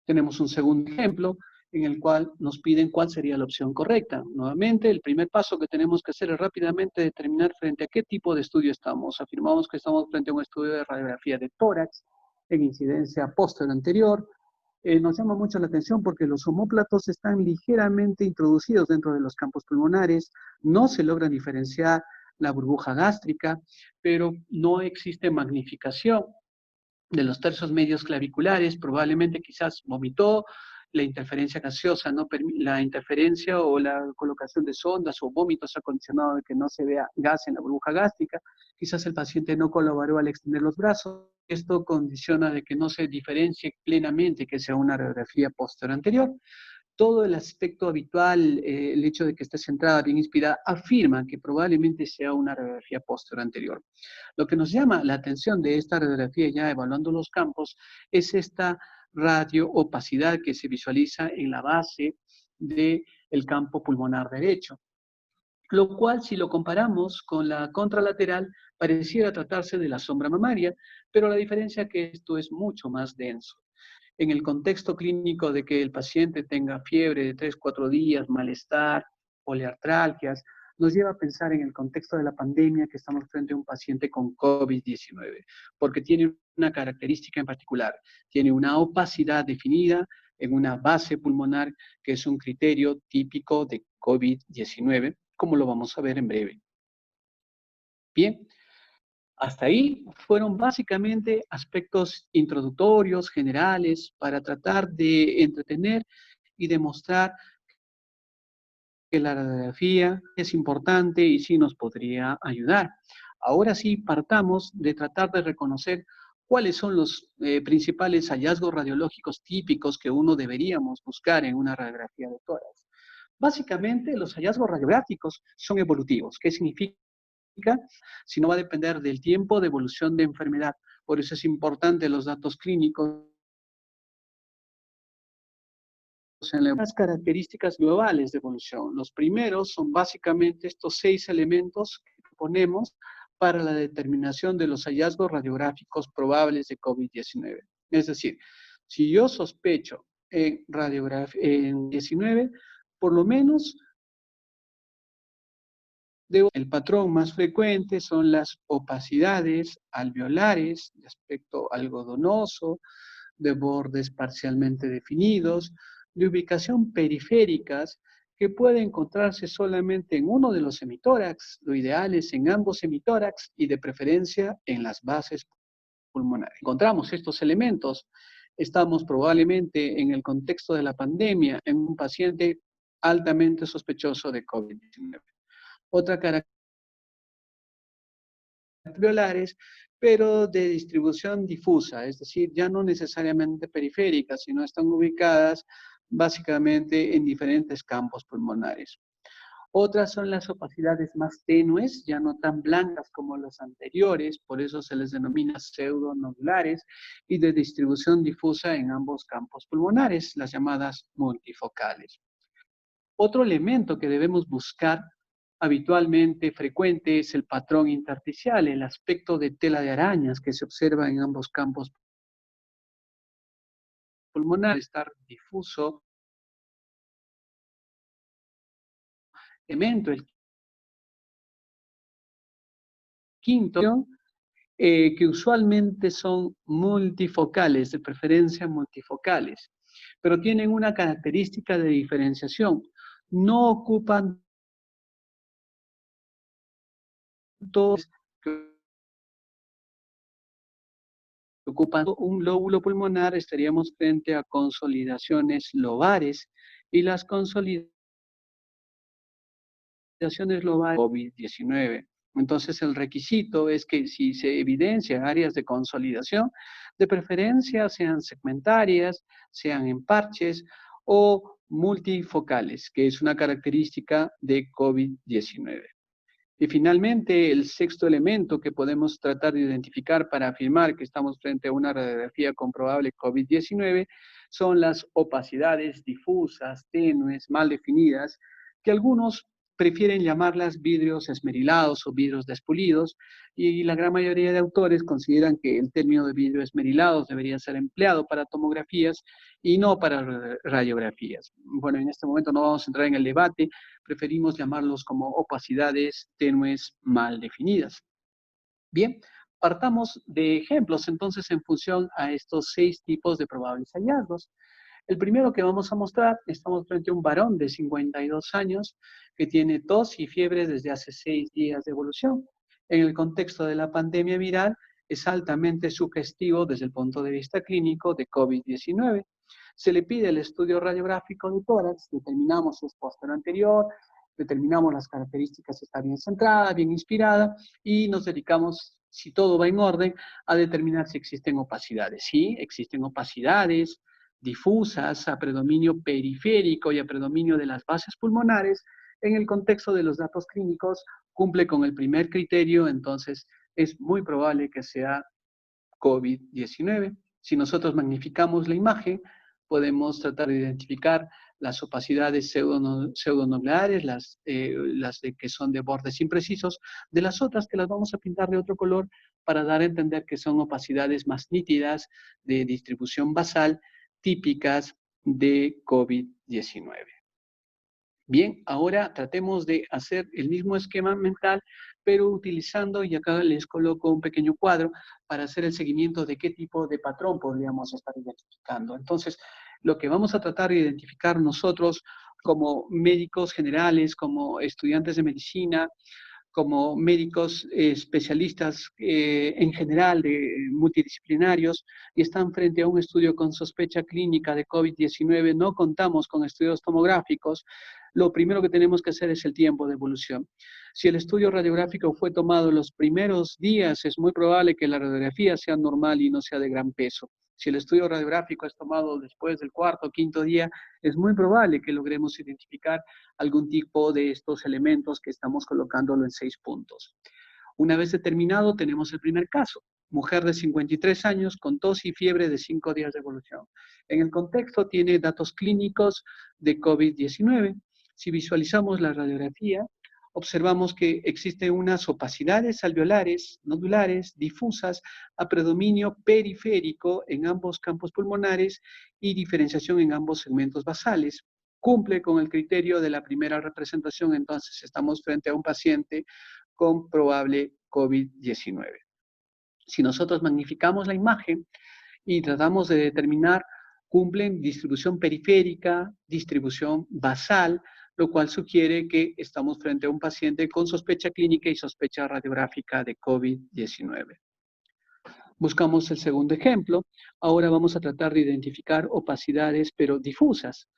A: Tenemos un segundo ejemplo en el cual nos piden cuál sería la opción correcta. Nuevamente, el primer paso que tenemos que hacer es rápidamente determinar frente a qué tipo de estudio estamos. Afirmamos que estamos frente a un estudio de radiografía de tórax en incidencia posterior anterior. Nos llama mucho la atención porque los omóplatos están ligeramente introducidos dentro de los campos pulmonares, no se logra diferenciar la burbuja gástrica, pero no existe magnificación de los tercios medios claviculares, probablemente quizás vomitó, la interferencia gaseosa, ¿no? La interferencia o la colocación de sondas o vómitos ha condicionado de que no se vea gas en la burbuja gástrica, quizás el paciente no colaboró al extender los brazos, esto condiciona de que no se diferencie plenamente que sea una radiografía posterior anterior. Todo el aspecto habitual, el hecho de que esté centrada, bien inspirada, afirma que probablemente sea una radiografía posterior anterior. Lo que nos llama la atención de esta radiografía, ya evaluando los campos, es esta radioopacidad que se visualiza en la base del campo pulmonar derecho. Lo cual, si lo comparamos con la contralateral, pareciera tratarse de la sombra mamaria, pero la diferencia es que esto es mucho más denso. En el contexto clínico de que el paciente tenga fiebre de 3, 4 días, malestar, poliartralgias, nos lleva a pensar en el contexto de la pandemia que estamos frente a un paciente con COVID-19, porque tiene una característica en particular, tiene una opacidad definida en una base pulmonar que es un criterio típico de COVID-19, como lo vamos a ver en breve. Bien, hasta ahí fueron básicamente aspectos introductorios, generales, para tratar de entretener y demostrar que la radiografía es importante y sí nos podría ayudar. Ahora sí, partamos de tratar de reconocer cuáles son los principales hallazgos radiológicos típicos que uno deberíamos buscar en una radiografía de tórax. Básicamente, los hallazgos radiográficos son evolutivos. ¿Qué significa? Si no va a depender del tiempo de evolución de enfermedad. Por eso es importante los datos clínicos en las características globales de evolución. Los primeros son básicamente estos 6 elementos que ponemos para la determinación de los hallazgos radiográficos probables de COVID-19. Es decir, si yo sospecho en 19, por lo menos el patrón más frecuente son las opacidades alveolares de aspecto algodonoso, de bordes parcialmente definidos, de ubicación periféricas que puede encontrarse solamente en uno de los hemitórax, lo ideal es en ambos hemitórax y de preferencia en las bases pulmonares. Encontramos estos elementos, estamos probablemente en el contexto de la pandemia en un paciente altamente sospechoso de COVID-19. Otra característica alveolares, pero de distribución difusa, es decir, ya no necesariamente periféricas, sino están ubicadas básicamente en diferentes campos pulmonares. Otras son las opacidades más tenues, ya no tan blancas como las anteriores, por eso se les denomina pseudonodulares, y de distribución difusa en ambos campos pulmonares, las llamadas multifocales. Otro elemento que debemos buscar habitualmente frecuente es el patrón intersticial, el aspecto de tela de arañas que se observa en ambos campos pulmonares, estar difuso elemento, el quinto, que usualmente son multifocales, de preferencia multifocales, pero tienen una característica de diferenciación. No ocupan todos, que ocupan un lóbulo pulmonar, estaríamos frente a consolidaciones lobares, y las consolidaciones globales COVID-19. Entonces, el requisito es que si se evidencian áreas de consolidación, de preferencia sean segmentarias, sean en parches o multifocales, que es una característica de COVID-19. Y finalmente, el sexto elemento que podemos tratar de identificar para afirmar que estamos frente a una radiografía comprobable COVID-19 son las opacidades difusas, tenues, mal definidas, que algunos prefieren llamarlas vidrios esmerilados o vidrios despulidos, y la gran mayoría de autores consideran que el término de vidrio esmerilados debería ser empleado para tomografías y no para radiografías. Bueno, en este momento no vamos a entrar en el debate, preferimos llamarlos como opacidades tenues mal definidas. Bien, partamos de ejemplos entonces en función a estos 6 tipos de probables hallazgos. El primero que vamos a mostrar, estamos frente a un varón de 52 años que tiene tos y fiebre desde hace 6 días de evolución. En el contexto de la pandemia viral, es altamente sugestivo desde el punto de vista clínico de COVID-19. Se le pide el estudio radiográfico de tórax, determinamos si es póster anterior, determinamos las características si está bien centrada, bien inspirada, y nos dedicamos, si todo va en orden, a determinar si existen opacidades. Sí, existen opacidades difusas, a predominio periférico y a predominio de las bases pulmonares. En el contexto de los datos clínicos, cumple con el primer criterio, entonces es muy probable que sea COVID-19. Si nosotros magnificamos la imagen, podemos tratar de identificar las opacidades pseudonucleares, las de que son de bordes imprecisos, de las otras que las vamos a pintar de otro color para dar a entender que son opacidades más nítidas de distribución basal típicas de COVID-19. Bien, ahora tratemos de hacer el mismo esquema mental, pero utilizando, y acá les coloco un pequeño cuadro para hacer el seguimiento de qué tipo de patrón podríamos estar identificando. Entonces, lo que vamos a tratar de identificar nosotros como médicos generales, como estudiantes de medicina, como médicos especialistas en general, multidisciplinarios, y están frente a un estudio con sospecha clínica de COVID-19, no contamos con estudios tomográficos, lo primero que tenemos que hacer es el tiempo de evolución. Si el estudio radiográfico fue tomado en los primeros días, es muy probable que la radiografía sea normal y no sea de gran peso. Si el estudio radiográfico es tomado después del cuarto o quinto día, es muy probable que logremos identificar algún tipo de estos elementos que estamos colocándolo en 6 puntos. Una vez determinado, tenemos el primer caso. Mujer de 53 años con tos y fiebre de 5 días de evolución. En el contexto tiene datos clínicos de COVID-19. Si visualizamos la radiografía, observamos que existen unas opacidades alveolares, nodulares, difusas, a predominio periférico en ambos campos pulmonares y diferenciación en ambos segmentos basales. Cumple con el criterio de la primera representación, entonces estamos frente a un paciente con probable COVID-19. Si nosotros magnificamos la imagen y tratamos de determinar, cumplen distribución periférica, distribución basal, lo cual sugiere que estamos frente a un paciente con sospecha clínica y sospecha radiográfica de COVID-19. Buscamos el segundo ejemplo. Ahora vamos a tratar de identificar opacidades, pero difusas.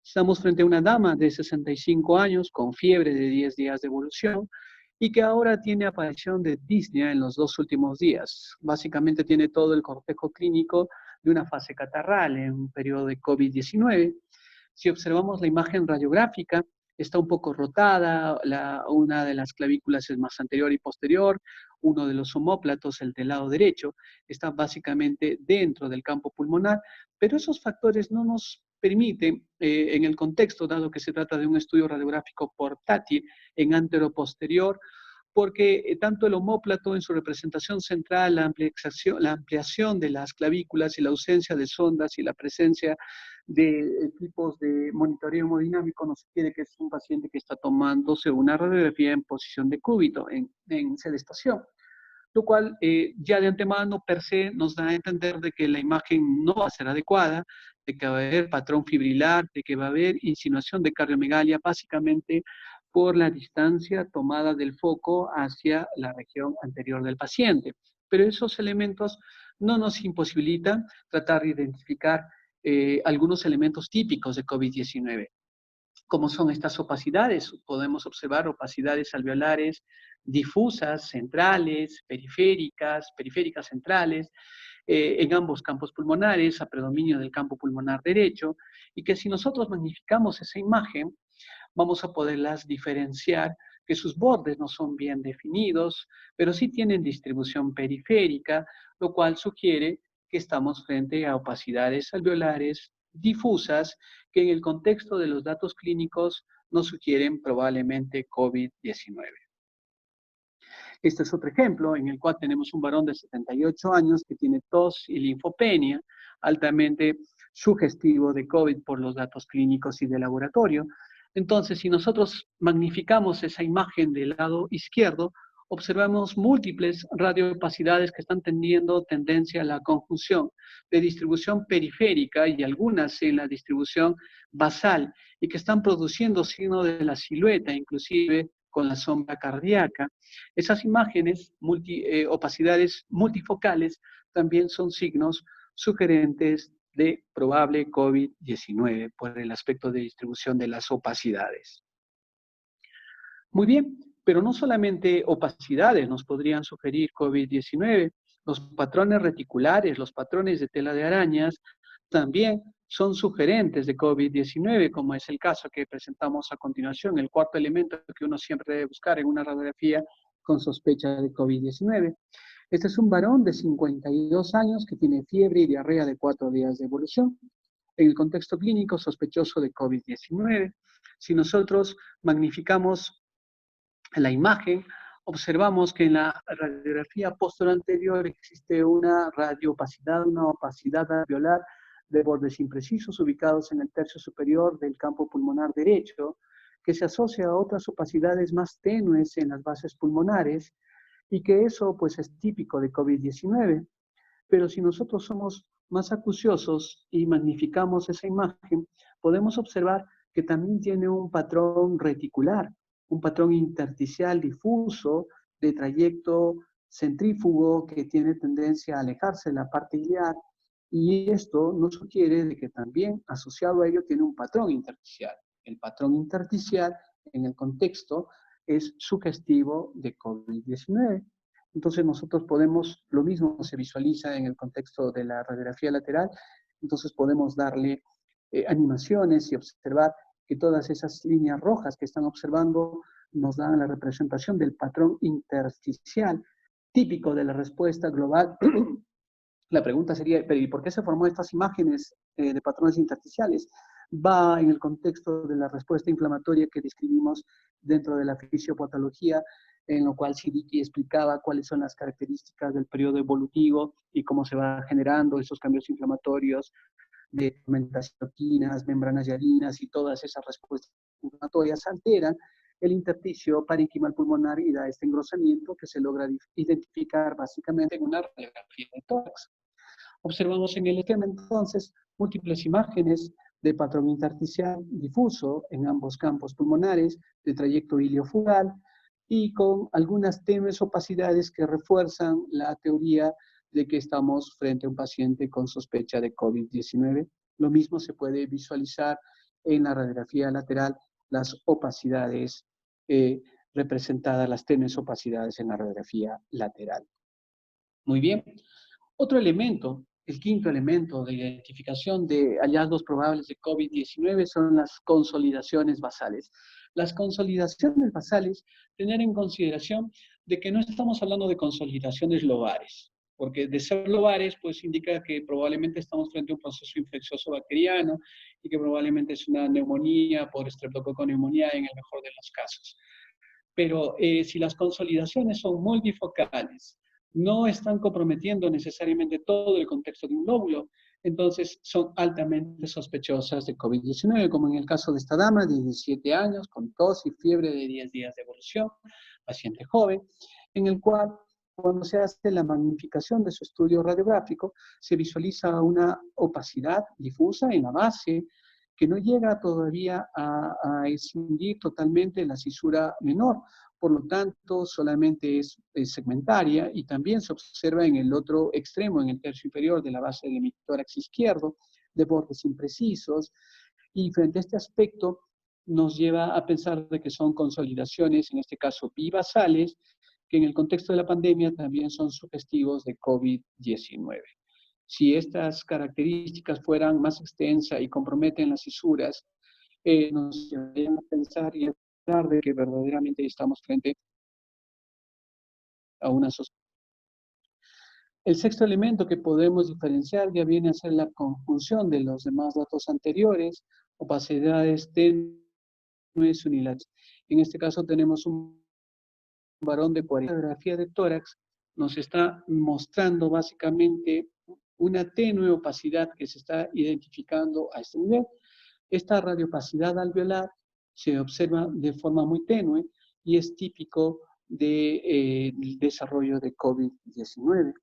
A: Estamos frente a una dama de 65 años con fiebre de 10 días de evolución y que ahora tiene aparición de disnea en los 2 últimos días. Básicamente tiene todo el cortejo clínico de una fase catarral en un periodo de COVID-19. Si observamos la imagen radiográfica, está un poco rotada, una de las clavículas es más anterior y posterior, uno de los omóplatos, el del lado derecho, está básicamente dentro del campo pulmonar, pero esos factores no nos permiten, en el contexto, dado que se trata de un estudio radiográfico portátil en anteroposterior, porque tanto el omóplato en su representación central, la ampliación de las clavículas y la ausencia de sondas y la presencia de equipos de monitoreo hemodinámico nos sugiere que es un paciente que está tomándose una radiografía en posición de cúbito, en sedestación, lo cual ya de antemano per se nos da a entender de que la imagen no va a ser adecuada, de que va a haber patrón fibrilar, de que va a haber insinuación de cardiomegalia, básicamente por la distancia tomada del foco hacia la región anterior del paciente. Pero esos elementos no nos imposibilitan tratar de identificar algunos elementos típicos de COVID-19. ¿Cómo son estas opacidades? Podemos observar opacidades alveolares difusas, centrales, periféricas centrales, en ambos campos pulmonares, a predominio del campo pulmonar derecho, y que si nosotros magnificamos esa imagen, vamos a poderlas diferenciar, que sus bordes no son bien definidos, pero sí tienen distribución periférica, lo cual sugiere que estamos frente a opacidades alveolares difusas que en el contexto de los datos clínicos nos sugieren probablemente COVID-19. Este es otro ejemplo en el cual tenemos un varón de 78 años que tiene tos y linfopenia, altamente sugestivo de COVID por los datos clínicos y de laboratorio. Entonces, si nosotros magnificamos esa imagen del lado izquierdo, observamos múltiples radioopacidades que están teniendo tendencia a la conjunción de distribución periférica y algunas en la distribución basal y que están produciendo signo de la silueta, inclusive con la sombra cardíaca. Esas imágenes, opacidades multifocales, también son signos sugerentes de probable COVID-19 por el aspecto de distribución de las opacidades. Muy bien, pero no solamente opacidades nos podrían sugerir COVID-19, los patrones reticulares, los patrones de tela de arañas, también son sugerentes de COVID-19, como es el caso que presentamos a continuación, el cuarto elemento que uno siempre debe buscar en una radiografía con sospecha de COVID-19. Este es un varón de 52 años que tiene fiebre y diarrea de 4 días de evolución. En el contexto clínico sospechoso de COVID-19, si nosotros magnificamos la imagen, observamos que en la radiografía posterior anterior existe una radioopacidad, una opacidad alveolar de bordes imprecisos ubicados en el tercio superior del campo pulmonar derecho, que se asocia a otras opacidades más tenues en las bases pulmonares y que eso pues es típico de COVID-19. Pero si nosotros somos más acuciosos y magnificamos esa imagen, podemos observar que también tiene un patrón reticular, un patrón intersticial difuso de trayecto centrífugo que tiene tendencia a alejarse de la parte iliar, y esto nos sugiere de que también asociado a ello tiene un patrón intersticial. El patrón intersticial en el contexto es sugestivo de COVID-19. Entonces nosotros podemos, lo mismo se visualiza en el contexto de la radiografía lateral, entonces podemos darle animaciones y observar que todas esas líneas rojas que están observando nos dan la representación del patrón intersticial típico de la respuesta global. La pregunta sería, ¿pero y por qué se formó estas imágenes de patrones intersticiales? Va en el contexto de la respuesta inflamatoria que describimos dentro de la fisiopatología, en lo cual Siddiqui explicaba cuáles son las características del periodo evolutivo y cómo se va generando esos cambios inflamatorios de citoquinas, membranas hialinas y todas esas respuestas inflamatorias alteran el intersticio parenquimal pulmonar y da este engrosamiento que se logra identificar básicamente en una radiografía de tórax. Observamos en el esquema entonces múltiples imágenes de patrón intersticial difuso en ambos campos pulmonares, de trayecto iliofugal y con algunas tenues opacidades que refuerzan la teoría de que estamos frente a un paciente con sospecha de COVID-19. Lo mismo se puede visualizar en la radiografía lateral, las opacidades representadas, las tenues opacidades en la radiografía lateral. Muy bien. Otro elemento, el quinto elemento de identificación de hallazgos probables de COVID-19 son las consolidaciones basales. Las consolidaciones basales, tener en consideración de que no estamos hablando de consolidaciones lobares, porque de ser lobares, pues indica que probablemente estamos frente a un proceso infeccioso bacteriano y que probablemente es una neumonía por estreptococo neumonía en el mejor de los casos. pero si las consolidaciones son multifocales, no están comprometiendo necesariamente todo el contexto de un lóbulo, entonces son altamente sospechosas de COVID-19, como en el caso de esta dama de 17 años, con tos y fiebre de 10 días de evolución, paciente joven, en el cual cuando se hace la magnificación de su estudio radiográfico, se visualiza una opacidad difusa en la base que no llega todavía a extinguir totalmente la cisura menor, por lo tanto solamente es segmentaria y también se observa en el otro extremo, en el tercio inferior de la base de mi tórax izquierdo, de bordes imprecisos, y frente a este aspecto nos lleva a pensar de que son consolidaciones, en este caso bibasales, que en el contexto de la pandemia también son sugestivos de COVID-19. Si estas características fueran más extensas y comprometen las cisuras, nos llevarían a pensar y a hablar de que verdaderamente estamos frente a una sociedad. El sexto elemento que podemos diferenciar ya viene a ser la conjunción de los demás datos anteriores, opacidades tenues unilaterales. En este caso tenemos un varón de 40. La radiografía de tórax nos está mostrando básicamente una tenue opacidad que se está identificando a este nivel. Esta radiopacidad alveolar se observa de forma muy tenue y es típico del desarrollo de COVID-19.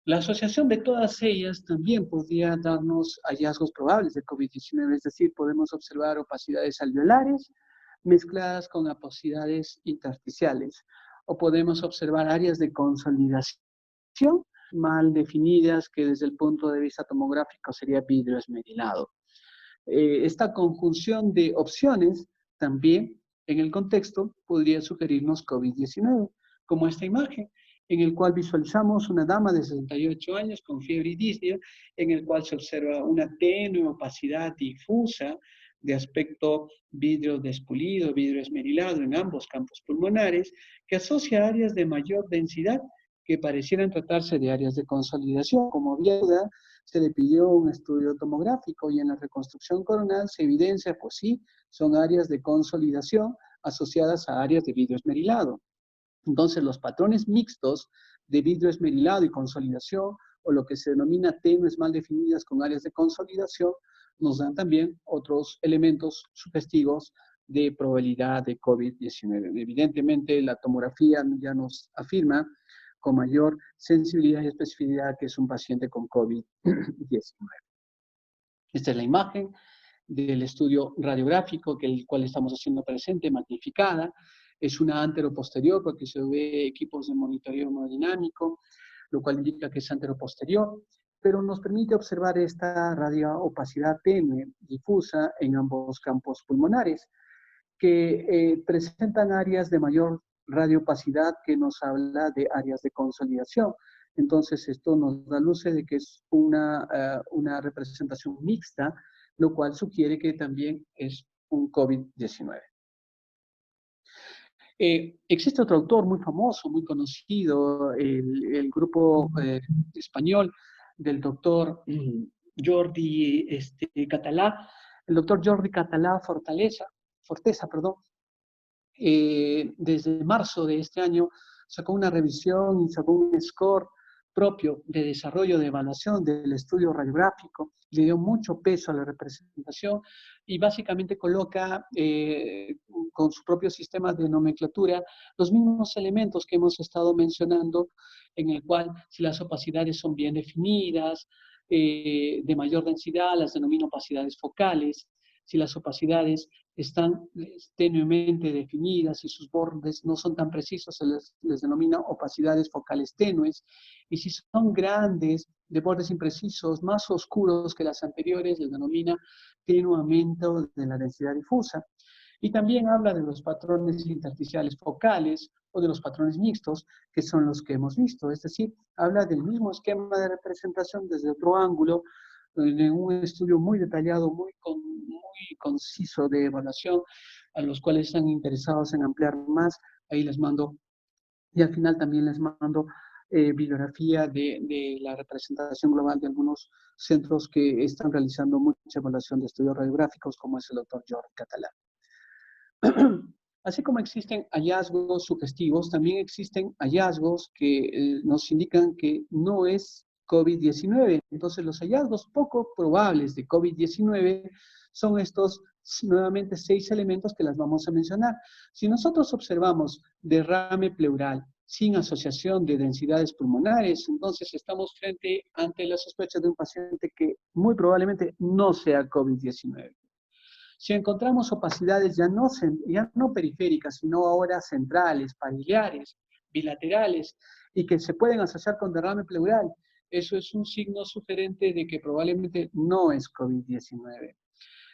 A: La asociación de todas ellas también podría darnos hallazgos probables de COVID-19, es decir, podemos observar opacidades alveolares mezcladas con opacidades intersticiales, o podemos observar áreas de consolidación mal definidas que desde el punto de vista tomográfico sería vidrio esmerilado. Esta conjunción de opciones también en el contexto podría sugerirnos COVID-19, como esta imagen, en el cual visualizamos una dama de 68 años con fiebre y disnea, en el cual se observa una tenue opacidad difusa de aspecto vidrio despulido, vidrio esmerilado en ambos campos pulmonares, que asocia áreas de mayor densidad que parecieran tratarse de áreas de consolidación, como viuda, se le pidió un estudio tomográfico y en la reconstrucción coronal se evidencia, pues sí, son áreas de consolidación asociadas a áreas de vidrio esmerilado. Entonces, los patrones mixtos de vidrio esmerilado y consolidación, o lo que se denomina tenues mal definidas con áreas de consolidación, nos dan también otros elementos sugestivos de probabilidad de COVID-19. Evidentemente, la tomografía ya nos afirma con mayor sensibilidad y especificidad que es un paciente con COVID-19. Esta es la imagen del estudio radiográfico, que el cual estamos haciendo presente, magnificada. Es una anteroposterior porque se ve equipos de monitoreo hemodinámico, lo cual indica que es anteroposterior, pero nos permite observar esta radioopacidad tenue, difusa en ambos campos pulmonares, que presentan áreas de mayor radioopacidad que nos habla de áreas de consolidación. Entonces, esto nos da luces de que es una representación mixta, lo cual sugiere que también es un COVID-19. Existe otro autor muy famoso, muy conocido, el grupo español del doctor Jordi Català, el doctor Jordi Català Forteza, perdón, desde marzo de este año sacó una revisión y sacó un score propio de desarrollo de evaluación del estudio radiográfico, le dio mucho peso a la representación y básicamente coloca con su propio sistema de nomenclatura los mismos elementos que hemos estado mencionando, en el cual si las opacidades son bien definidas, de mayor densidad, las denomina opacidades focales. Si las opacidades están tenuemente definidas y sus bordes no son tan precisos, se les denomina opacidades focales tenues. Y si son grandes, de bordes imprecisos, más oscuros que las anteriores, les denomina tenuamiento de la densidad difusa. Y también habla de los patrones intersticiales focales o de los patrones mixtos, que son los que hemos visto. Es decir, habla del mismo esquema de representación desde otro ángulo, en un estudio muy detallado, muy conciso de evaluación, a los cuales están interesados en ampliar más, ahí les mando, y al final también les mando bibliografía de la representación global de algunos centros que están realizando mucha evaluación de estudios radiográficos, como es el doctor Jordi Català. Así como existen hallazgos sugestivos, también existen hallazgos que nos indican que no es COVID-19. Entonces, los hallazgos poco probables de COVID-19 son estos nuevamente 6 elementos que las vamos a mencionar. Si nosotros observamos derrame pleural sin asociación de densidades pulmonares, entonces estamos ante la sospecha de un paciente que muy probablemente no sea COVID-19. Si encontramos opacidades ya no periféricas, sino ahora centrales, parilares, bilaterales, y que se pueden asociar con derrame pleural, eso es un signo sugerente de que probablemente no es COVID-19.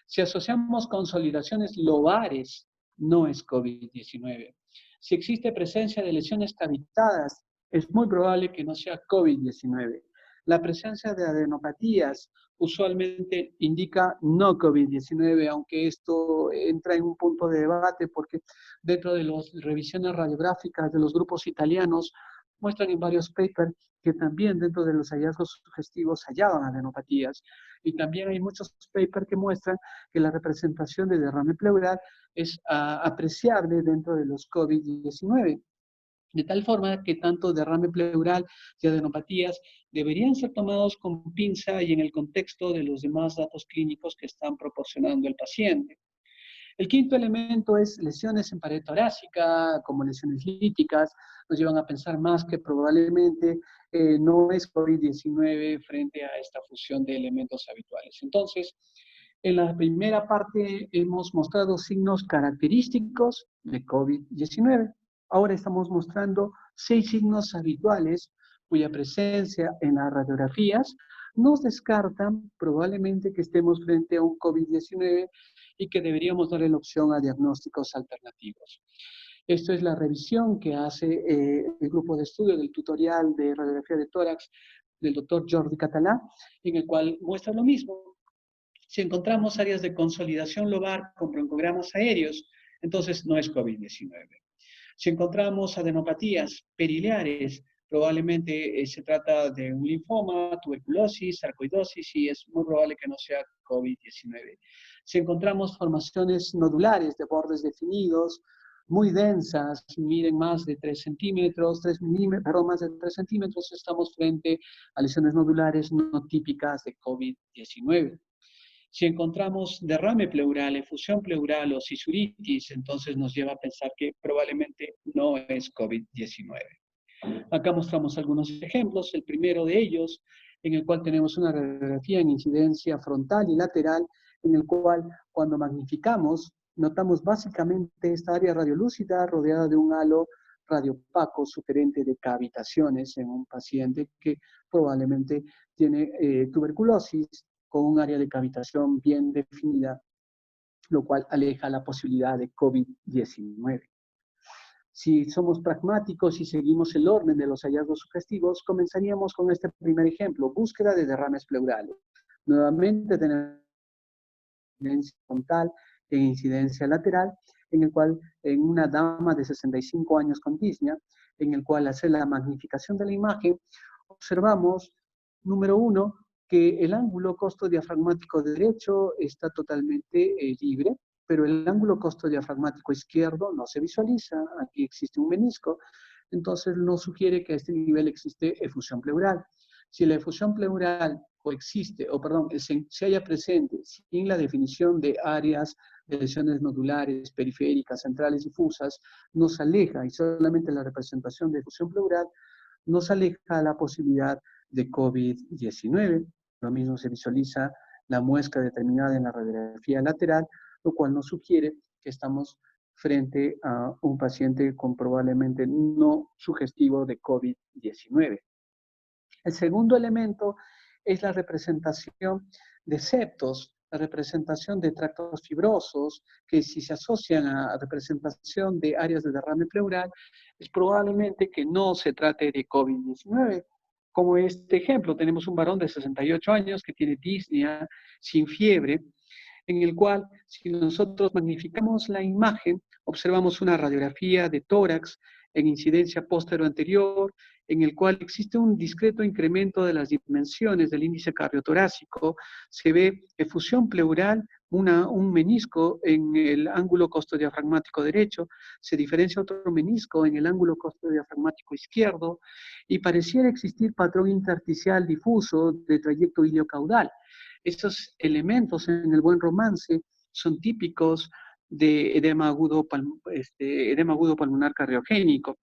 A: Si asociamos consolidaciones lobares, no es COVID-19. Si existe presencia de lesiones cavitadas, es muy probable que no sea COVID-19. La presencia de adenopatías usualmente indica no COVID-19, aunque esto entra en un punto de debate porque dentro de las revisiones radiográficas de los grupos italianos muestran en varios papers que también dentro de los hallazgos sugestivos hallaban adenopatías. Y también hay muchos papers que muestran que la representación de derrame pleural es apreciable dentro de los COVID-19. De tal forma que tanto derrame pleural y adenopatías deberían ser tomados con pinza y en el contexto de los demás datos clínicos que están proporcionando el paciente. El quinto elemento es lesiones en pared torácica, como lesiones líticas, nos llevan a pensar más que probablemente no es COVID-19 frente a esta fusión de elementos habituales. Entonces, en la primera parte hemos mostrado signos característicos de COVID-19. Ahora estamos mostrando 6 signos habituales cuya presencia en las radiografías nos descartan probablemente que estemos frente a un COVID-19 y que deberíamos darle la opción a diagnósticos alternativos. Esto es la revisión que hace el grupo de estudio del tutorial de radiografía de tórax del doctor Jordi Català, en el cual muestra lo mismo. Si encontramos áreas de consolidación lobar con broncogramas aéreos, entonces no es COVID-19. Si encontramos adenopatías perileares, probablemente se trata de un linfoma, tuberculosis, sarcoidosis y es muy probable que no sea COVID-19. Si encontramos formaciones nodulares de bordes definidos, muy densas, miden más de 3 centímetros, 3 milímetros, perdón, más de 3 centímetros, estamos frente a lesiones nodulares no típicas de COVID-19. Si encontramos derrame pleural, efusión pleural o cisuritis, entonces nos lleva a pensar que probablemente no es COVID-19. Acá mostramos algunos ejemplos. El primero de ellos, en el cual tenemos una radiografía en incidencia frontal y lateral, en el cual cuando magnificamos, notamos básicamente esta área radiolúcida rodeada de un halo radiopaco sugerente de cavitaciones en un paciente que probablemente tiene tuberculosis con un área de cavitación bien definida, lo cual aleja la posibilidad de COVID-19. Si somos pragmáticos y seguimos el orden de los hallazgos sugestivos, comenzaríamos con este primer ejemplo, búsqueda de derrames pleurales. Nuevamente tenemos incidencia frontal e incidencia lateral, en el cual en una dama de 65 años con disnea, en el cual hacer la magnificación de la imagen, observamos, número 1, que el ángulo costo diafragmático derecho está totalmente libre, pero el ángulo costo diafragmático izquierdo no se visualiza, aquí existe un menisco, entonces nos sugiere que a este nivel existe efusión pleural. Si la efusión pleural coexiste, se halla presente sin la definición de áreas de lesiones nodulares, periféricas, centrales, difusas, nos aleja, y solamente la representación de efusión pleural nos aleja la posibilidad de COVID-19. Lo mismo se visualiza la muesca determinada en la radiografía lateral, lo cual nos sugiere que estamos frente a un paciente con probablemente no sugestivo de COVID-19. El segundo elemento es la representación de septos, la representación de tractos fibrosos, que si se asocian a representación de áreas de derrame pleural, es probablemente que no se trate de COVID-19. Como este ejemplo, tenemos un varón de 68 años que tiene disnea sin fiebre, en el cual, si nosotros magnificamos la imagen, observamos una radiografía de tórax en incidencia póstero-anterior, en el cual existe un discreto incremento de las dimensiones del índice cardiotorácico, se ve efusión pleural un menisco en el ángulo costodiafragmático derecho, se diferencia otro menisco en el ángulo costodiafragmático izquierdo, y pareciera existir patrón intersticial difuso de trayecto iliocaudal. Estos elementos en el buen romance son típicos de edema agudo pulmonar cardiogénico.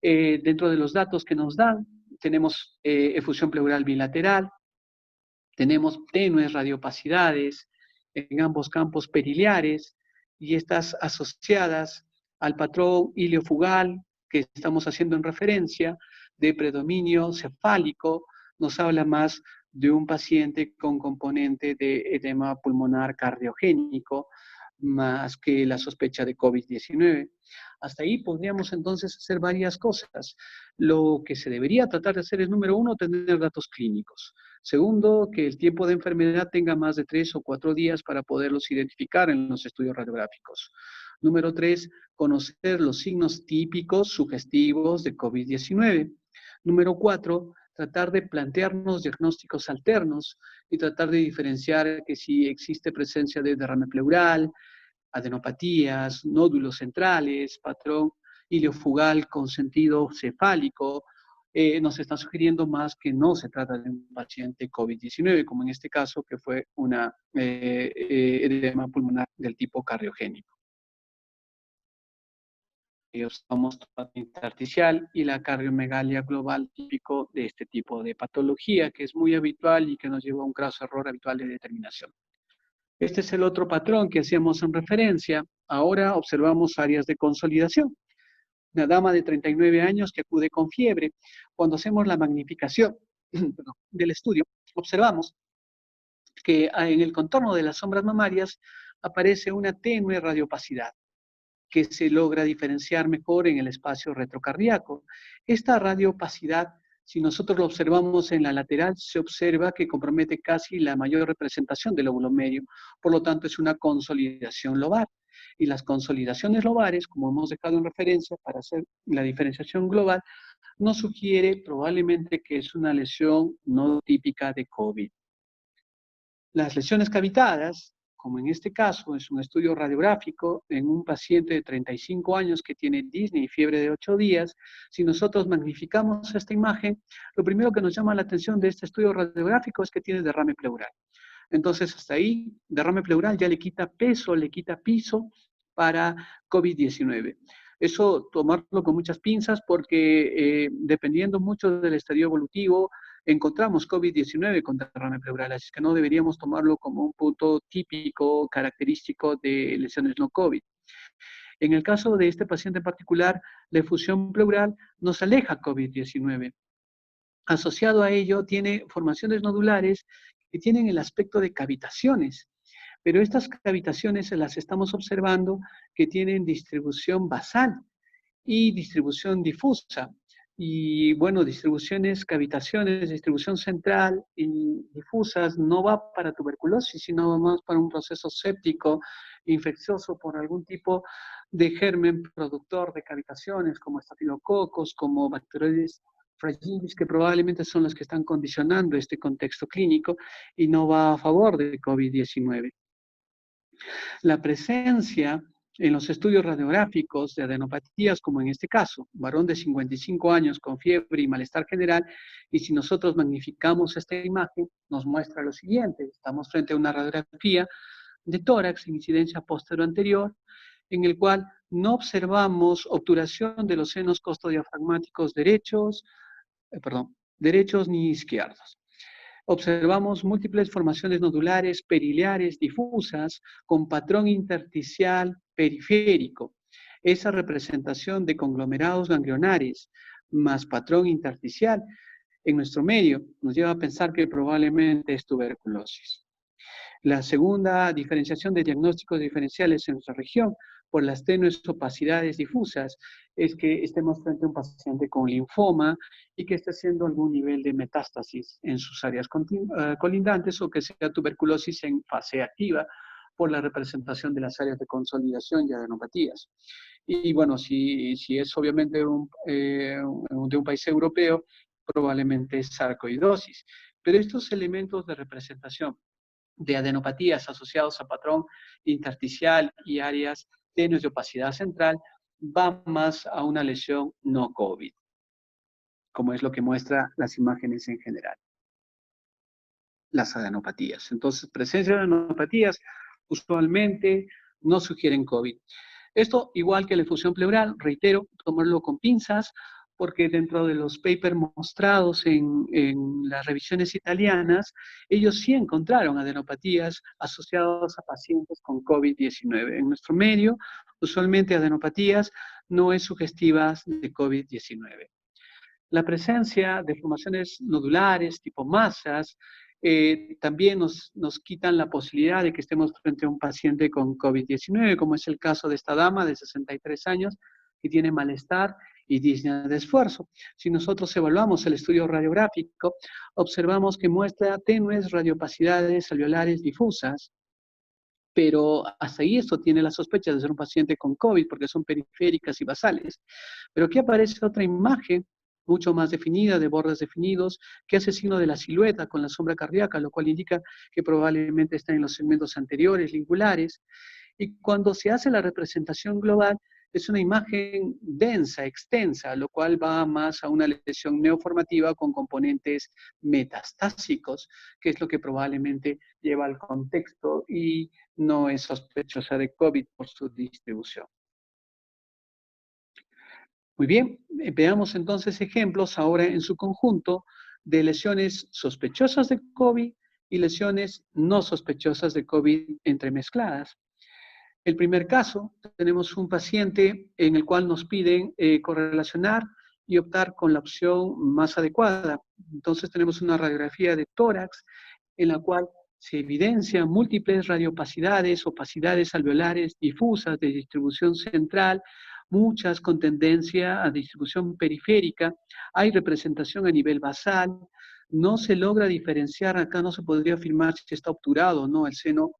A: Dentro de los datos que nos dan, tenemos efusión pleural bilateral, tenemos tenues radiopacidades en ambos campos periliares, y estas asociadas al patrón iliofugal que estamos haciendo en referencia de predominio cefálico, nos habla más de un paciente con componente de edema pulmonar cardiogénico, más que la sospecha de COVID-19. Hasta ahí podríamos entonces hacer varias cosas. Lo que se debería tratar de hacer es, número uno, tener datos clínicos. Segundo, que el tiempo de enfermedad tenga más de 3 o 4 días para poderlos identificar en los estudios radiográficos. Número 3, conocer los signos típicos sugestivos de COVID-19. Número 4, tratar de plantearnos diagnósticos alternos y tratar de diferenciar que si existe presencia de derrame pleural, adenopatías, nódulos centrales, patrón iliofugal con sentido cefálico, nos está sugiriendo más que no se trata de un paciente COVID-19, como en este caso que fue una edema pulmonar del tipo cardiogénico. Observamos toda intersticial y la cardiomegalia global típico de este tipo de patología, que es muy habitual y que nos lleva a un graso error habitual de determinación. Este es el otro patrón que hacíamos en referencia. Ahora observamos áreas de consolidación. Una dama de 39 años que acude con fiebre. Cuando hacemos la magnificación del estudio, observamos que en el contorno de las sombras mamarias aparece una tenue radiopacidad que se logra diferenciar mejor en el espacio retrocardíaco. Esta radiopacidad, si nosotros lo observamos en la lateral, se observa que compromete casi la mayor representación del lóbulo medio, por lo tanto es una consolidación lobar. Y las consolidaciones lobares, como hemos dejado en referencia para hacer la diferenciación global, nos sugiere probablemente que es una lesión no típica de COVID. Las lesiones cavitadas, como en este caso es un estudio radiográfico en un paciente de 35 años que tiene disnea y fiebre de 8 días, si nosotros magnificamos esta imagen, lo primero que nos llama la atención de este estudio radiográfico es que tiene derrame pleural. Entonces, hasta ahí, derrame pleural ya le quita peso, le quita piso para COVID-19. Eso tomarlo con muchas pinzas porque dependiendo mucho del estadio evolutivo, encontramos COVID-19 con derrame pleural, así que no deberíamos tomarlo como un punto típico, característico de lesiones no COVID. En el caso de este paciente en particular, la efusión pleural nos aleja COVID-19. Asociado a ello, tiene formaciones nodulares que tienen el aspecto de cavitaciones, pero estas cavitaciones las estamos observando que tienen distribución basal y distribución difusa. Y bueno, cavitaciones, distribución central y difusas no va para tuberculosis, sino más para un proceso séptico, infeccioso por algún tipo de germen productor de cavitaciones, como estafilococos, como bacteroides fragilis, que probablemente son los que están condicionando este contexto clínico y no va a favor de COVID-19. La presencia en los estudios radiográficos de adenopatías, como en este caso, varón de 55 años con fiebre y malestar general, y si nosotros magnificamos esta imagen, nos muestra lo siguiente. Estamos frente a una radiografía de tórax en incidencia posterior-anterior, en el cual no observamos obturación de los senos costodiafragmáticos derechos ni izquierdos. Observamos múltiples formaciones nodulares, periliares, difusas, con patrón intersticial periférico. Esa representación de conglomerados ganglionares más patrón intersticial en nuestro medio nos lleva a pensar que probablemente es tuberculosis. La segunda diferenciación de diagnósticos diferenciales en nuestra región por las tenues opacidades difusas es que estemos frente a un paciente con linfoma y que esté haciendo algún nivel de metástasis en sus áreas colindantes, o que sea tuberculosis en fase activa por la representación de las áreas de consolidación y adenopatías. Y bueno, si es obviamente de un país europeo, probablemente es sarcoidosis. Pero estos elementos de representación de adenopatías asociados a patrón intersticial y áreas tenues de opacidad central va más a una lesión no COVID, como es lo que muestra las imágenes en general, las adenopatías. Entonces, presencia de adenopatías usualmente no sugieren COVID. Esto, igual que la efusión pleural, reitero, tomarlo con pinzas, porque dentro de los papers mostrados en las revisiones italianas, ellos sí encontraron adenopatías asociadas a pacientes con COVID-19. En nuestro medio, usualmente adenopatías no es sugestivas de COVID-19. La presencia de formaciones nodulares, tipo masas, también nos quitan la posibilidad de que estemos frente a un paciente con COVID-19, como es el caso de esta dama de 63 años que tiene malestar y disnea de esfuerzo. Si nosotros evaluamos el estudio radiográfico, observamos que muestra tenues radiopacidades alveolares difusas, pero hasta ahí esto tiene la sospecha de ser un paciente con COVID porque son periféricas y basales. Pero aquí aparece otra imagen mucho más definida, de bordes definidos, que hace signo de la silueta con la sombra cardíaca, lo cual indica que probablemente está en los segmentos anteriores, lingulares. Y cuando se hace la representación global, es una imagen densa, extensa, lo cual va más a una lesión neoformativa con componentes metastásicos, que es lo que probablemente lleva al contexto y no es sospechosa de COVID por su distribución. Muy bien, veamos entonces ejemplos ahora en su conjunto de lesiones sospechosas de COVID y lesiones no sospechosas de COVID entremezcladas. El primer caso, tenemos un paciente en el cual nos piden correlacionar y optar con la opción más adecuada. Entonces tenemos una radiografía de tórax en la cual se evidencian múltiples radiopacidades, opacidades alveolares difusas de distribución central, muchas con tendencia a distribución periférica, hay representación a nivel basal, no se logra diferenciar, acá no se podría afirmar si está obturado o no el seno,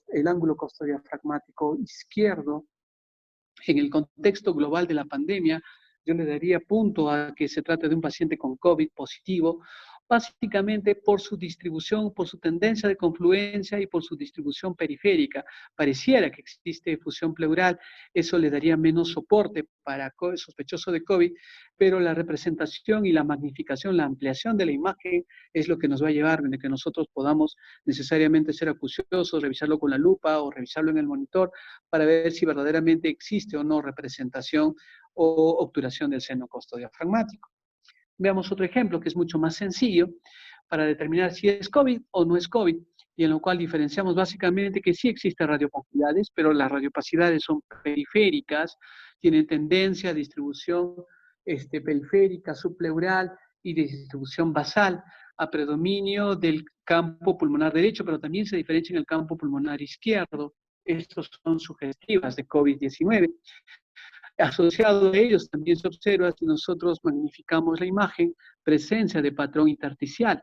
A: el ángulo costodiafragmático izquierdo. En el contexto global de la pandemia, yo le daría punto a que se trate de un paciente con COVID positivo, básicamente por su distribución, por su tendencia de confluencia y por su distribución periférica. Pareciera que existe efusión pleural, eso le daría menos soporte para sospechoso de COVID, pero la representación y la magnificación, la ampliación de la imagen es lo que nos va a llevar a que nosotros podamos necesariamente ser acuciosos, revisarlo con la lupa o revisarlo en el monitor para ver si verdaderamente existe o no representación o obturación del seno costodiafragmático. Veamos otro ejemplo que es mucho más sencillo para determinar si es COVID o no es COVID, y en lo cual diferenciamos básicamente que sí existen radiopacidades, pero las radiopacidades son periféricas, tienen tendencia a distribución periférica, subpleural y de distribución basal, a predominio del campo pulmonar derecho, pero también se diferencia en el campo pulmonar izquierdo. Estos son sugestivas de COVID-19. Asociado a ellos también se observa, si nosotros magnificamos la imagen, presencia de patrón intersticial.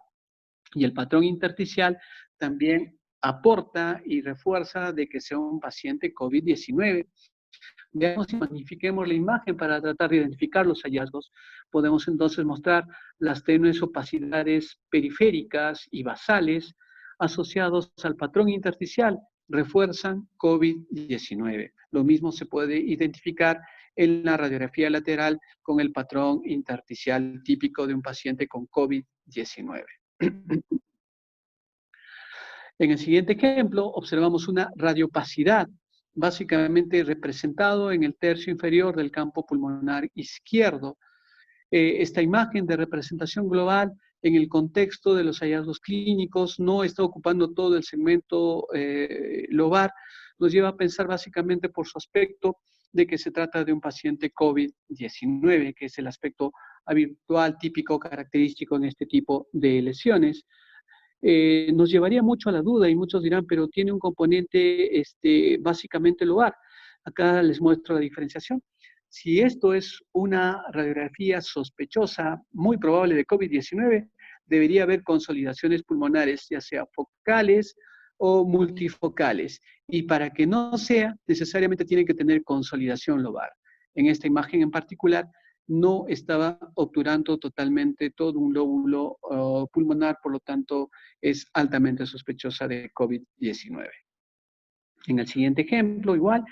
A: Y el patrón intersticial también aporta y refuerza de que sea un paciente COVID-19. Veamos y magnifiquemos la imagen para tratar de identificar los hallazgos. Podemos entonces mostrar las tenues opacidades periféricas y basales asociados al patrón intersticial, refuerzan COVID-19. Lo mismo se puede identificar en la radiografía lateral con el patrón intersticial típico de un paciente con COVID-19. En el siguiente ejemplo, observamos una radiopacidad, básicamente representado en el tercio inferior del campo pulmonar izquierdo. Esta imagen de representación global en el contexto de los hallazgos clínicos no está ocupando todo el segmento lobar, nos lleva a pensar básicamente por su aspecto de que se trata de un paciente COVID-19, que es el aspecto habitual, típico, característico en este tipo de lesiones. Nos llevaría mucho a la duda y muchos dirán, pero tiene un componente básicamente lobar. Acá les muestro la diferenciación. Si esto es una radiografía sospechosa, muy probable de COVID-19, debería haber consolidaciones pulmonares, ya sea focales o multifocales. Y para que no sea, necesariamente tiene que tener consolidación lobar. En esta imagen en particular, no estaba obturando totalmente todo un lóbulo pulmonar, por lo tanto es altamente sospechosa de COVID-19. En el siguiente ejemplo, igual,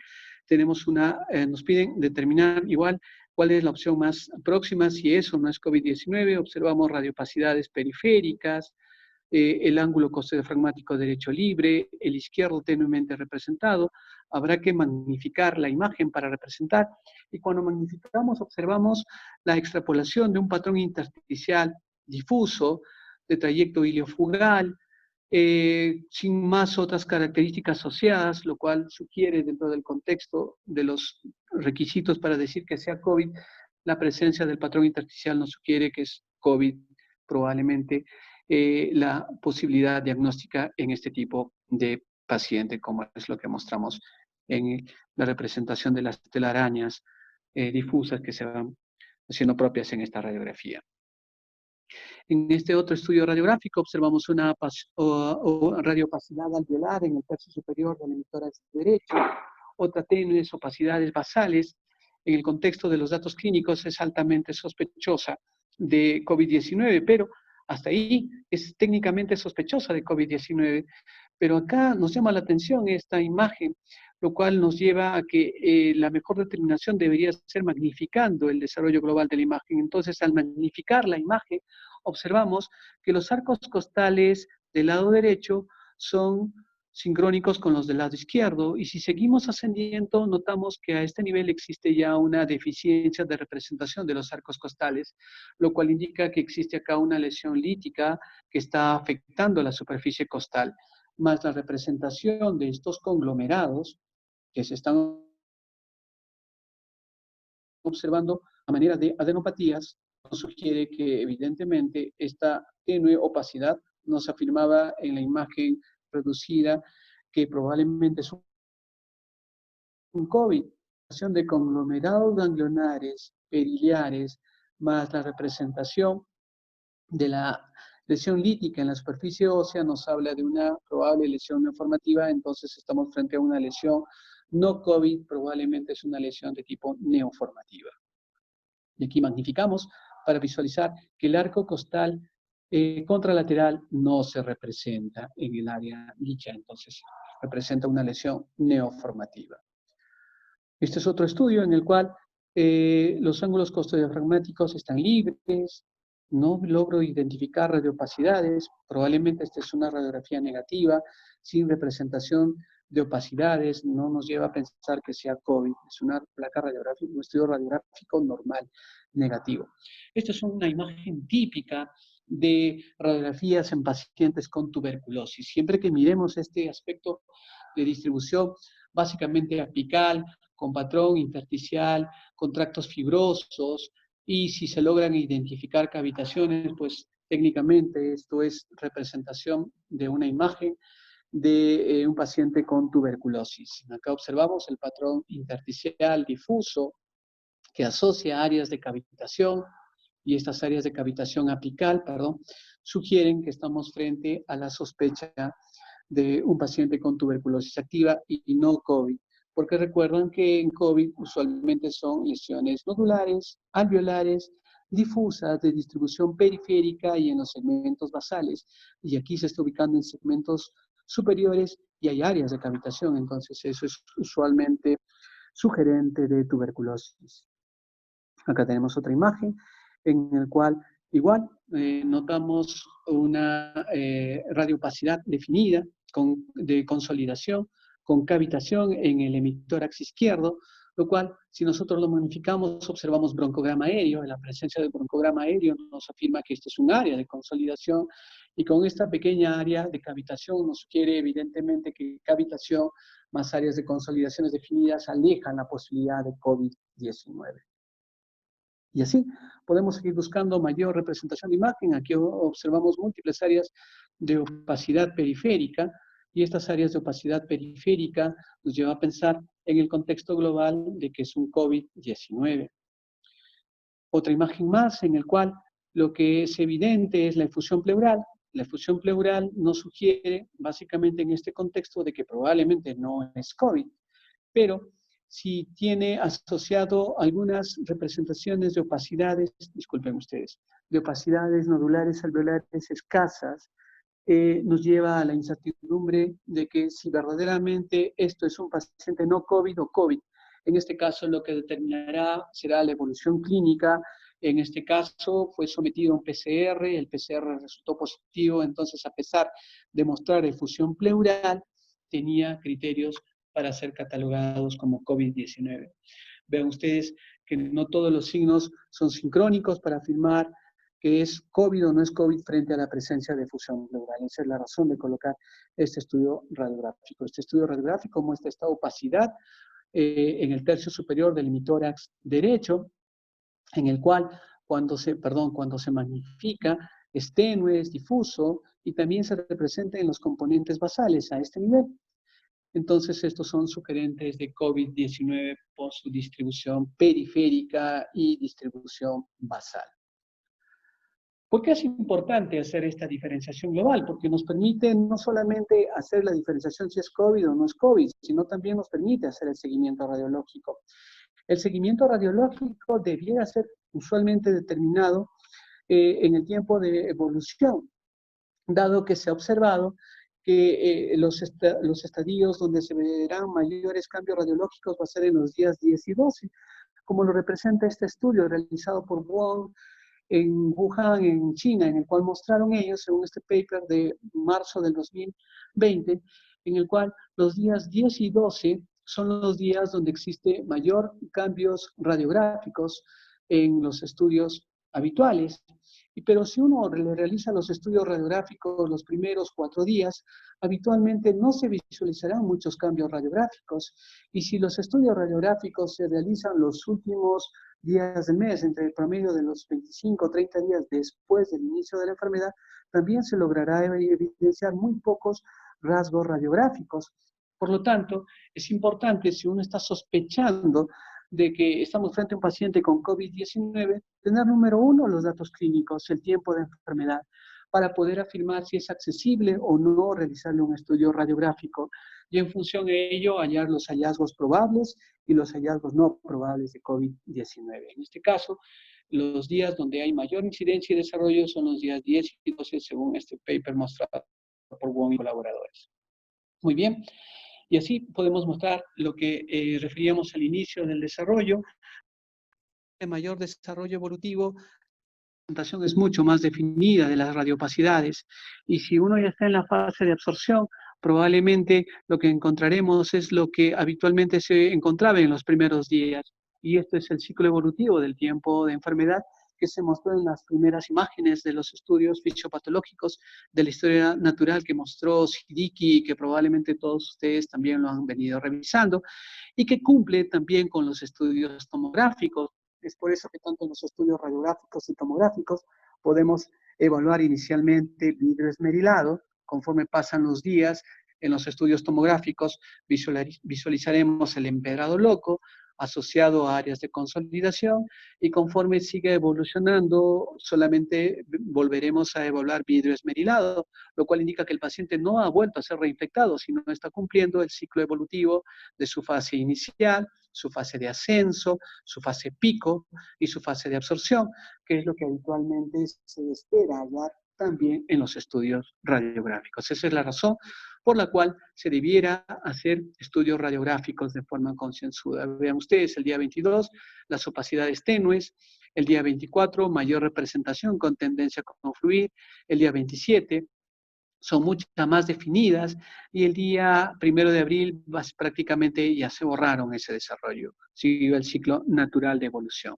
A: tenemos nos piden determinar igual cuál es la opción más próxima, si eso no es COVID-19, observamos radiopacidades periféricas, el ángulo costodiafragmático derecho libre, el izquierdo tenuemente representado. Habrá que magnificar la imagen para representar, y cuando magnificamos observamos la extrapolación de un patrón intersticial difuso de trayecto iliofugal, sin más otras características asociadas, lo cual sugiere dentro del contexto de los requisitos para decir que sea COVID, la presencia del patrón intersticial nos sugiere que es COVID probablemente la posibilidad diagnóstica en este tipo de paciente, como es lo que mostramos en la representación de las telarañas difusas que se van haciendo propias en esta radiografía. En este otro estudio radiográfico observamos una radiopacidad alveolar en el tercio superior del hemitórax derecho, otra tenues opacidades basales. En el contexto de los datos clínicos es altamente sospechosa de COVID-19, pero hasta ahí es técnicamente sospechosa de COVID-19. Pero acá nos llama la atención esta imagen, lo cual nos lleva a que la mejor determinación debería ser magnificando el desarrollo global de la imagen. Entonces, al magnificar la imagen, observamos que los arcos costales del lado derecho son sincrónicos con los del lado izquierdo, y si seguimos ascendiendo, notamos que a este nivel existe ya una deficiencia de representación de los arcos costales, lo cual indica que existe acá una lesión lítica que está afectando la superficie costal, más la representación de estos conglomerados que se están observando a manera de adenopatías, nos sugiere que evidentemente esta tenue opacidad nos afirmaba en la imagen producida que probablemente es un COVID, de conglomerados ganglionares, periliares, más la representación de la lesión lítica en la superficie ósea nos habla de una probable lesión neoformativa, entonces estamos frente a una lesión no COVID, probablemente es una lesión de tipo neoformativa. Y aquí magnificamos para visualizar que el arco costal contralateral no se representa en el área dicha, entonces representa una lesión neoformativa. Este es otro estudio en el cual los ángulos costodiafragmáticos están libres, no logro identificar radiopacidades, probablemente esta es una radiografía negativa, sin representación de opacidades, no nos lleva a pensar que sea COVID, es una placa radiográfica, un estudio radiográfico normal, negativo. Esta es una imagen típica de radiografías en pacientes con tuberculosis. Siempre que miremos este aspecto de distribución, básicamente apical, con patrón intersticial, con tractos fibrosos, y si se logran identificar cavitaciones, pues técnicamente esto es representación de una imagen de un paciente con tuberculosis. Acá observamos el patrón intersticial difuso que asocia áreas de cavitación, y estas áreas de cavitación apical, sugieren que estamos frente a la sospecha de un paciente con tuberculosis activa y no COVID, porque recuerdan que en COVID usualmente son lesiones nodulares, alveolares, difusas de distribución periférica y en los segmentos basales, y aquí se está ubicando en segmentos superiores y hay áreas de cavitación, entonces eso es usualmente sugerente de tuberculosis. Acá tenemos otra imagen en el cual igual notamos una radiopacidad definida de consolidación con cavitación en el hemitórax izquierdo, lo cual, si nosotros lo magnificamos, observamos broncograma aéreo. La presencia del broncograma aéreo nos afirma que esto es un área de consolidación, y con esta pequeña área de cavitación nos sugiere evidentemente que cavitación más áreas de consolidaciones definidas alejan la posibilidad de COVID-19. Y así podemos seguir buscando mayor representación de imagen. Aquí observamos múltiples áreas de opacidad periférica, y estas áreas de opacidad periférica nos lleva a pensar en el contexto global de que es un COVID-19. Otra imagen más en el cual lo que es evidente es la efusión pleural. La efusión pleural nos sugiere básicamente en este contexto de que probablemente no es COVID, pero si tiene asociado algunas representaciones de opacidades, disculpen ustedes, de opacidades nodulares alveolares escasas, nos lleva a la incertidumbre de que si verdaderamente esto es un paciente no COVID o COVID. En este caso, lo que determinará será la evolución clínica. En este caso, fue sometido a un PCR, el PCR resultó positivo, entonces, a pesar de mostrar efusión pleural, tenía criterios para ser catalogados como COVID-19. Vean ustedes que no todos los signos son sincrónicos para afirmar que es COVID o no es COVID frente a la presencia de efusión pleural. Esa es la razón de colocar este estudio radiográfico. Este estudio radiográfico muestra esta opacidad en el tercio superior del hemitórax derecho, en el cual cuando se magnifica es tenue, es difuso y también se representa en los componentes basales a este nivel. Entonces, estos son sugerentes de COVID-19 por su distribución periférica y distribución basal. ¿Por qué es importante hacer esta diferenciación global? Porque nos permite no solamente hacer la diferenciación si es COVID o no es COVID, sino también nos permite hacer el seguimiento radiológico. El seguimiento radiológico debiera ser usualmente determinado en el tiempo de evolución, dado que se ha observado que los estadios donde se verán mayores cambios radiológicos va a ser en los días 10 y 12, como lo representa este estudio realizado por Wong en Wuhan, en China, en el cual mostraron ellos, según este paper de marzo del 2020, en el cual los días 10 y 12 son los días donde existe mayor cambios radiográficos en los estudios habituales. Pero si uno le realiza los estudios radiográficos los primeros 4 días, habitualmente no se visualizarán muchos cambios radiográficos. Y si los estudios radiográficos se realizan los últimos días del mes, entre el promedio de los 25 o 30 días después del inicio de la enfermedad, también se logrará evidenciar muy pocos rasgos radiográficos. Por lo tanto, es importante, si uno está sospechando de que estamos frente a un paciente con COVID-19, tener número uno los datos clínicos, el tiempo de enfermedad, para poder afirmar si es accesible o no realizarle un estudio radiográfico y en función de ello hallar los hallazgos probables y los hallazgos no probables de COVID-19. En este caso, los días donde hay mayor incidencia y desarrollo son los días 10 y 12, según este paper mostrado por Wong y colaboradores. Muy bien. Y así podemos mostrar lo que referíamos al inicio del desarrollo. El mayor desarrollo evolutivo, la presentación es mucho más definida de las radiopacidades. Y si uno ya está en la fase de absorción, probablemente lo que encontraremos es lo que habitualmente se encontraba en los primeros días. Y esto es el ciclo evolutivo del tiempo de enfermedad que se mostró en las primeras imágenes de los estudios fisiopatológicos de la historia natural que mostró Siddiqui y que probablemente todos ustedes también lo han venido revisando y que cumple también con los estudios tomográficos. Es por eso que tanto en los estudios radiográficos y tomográficos podemos evaluar inicialmente vidrio esmerilado. Conforme pasan los días, en los estudios tomográficos visualizaremos el empedrado loco, asociado a áreas de consolidación y conforme siga evolucionando solamente volveremos a evaluar vidrio esmerilado, lo cual indica que el paciente no ha vuelto a ser reinfectado, sino está cumpliendo el ciclo evolutivo de su fase inicial, su fase de ascenso, su fase pico y su fase de absorción, que es lo que habitualmente se espera hallar también en los estudios radiográficos. Esa es la razón por la cual se debiera hacer estudios radiográficos de forma concienzuda. Vean ustedes, el día 22, las opacidades tenues, el día 24, mayor representación con tendencia a confluir, el día 27, son muchas más definidas, y el día 1 de abril prácticamente ya se borraron ese desarrollo, siguió el ciclo natural de evolución.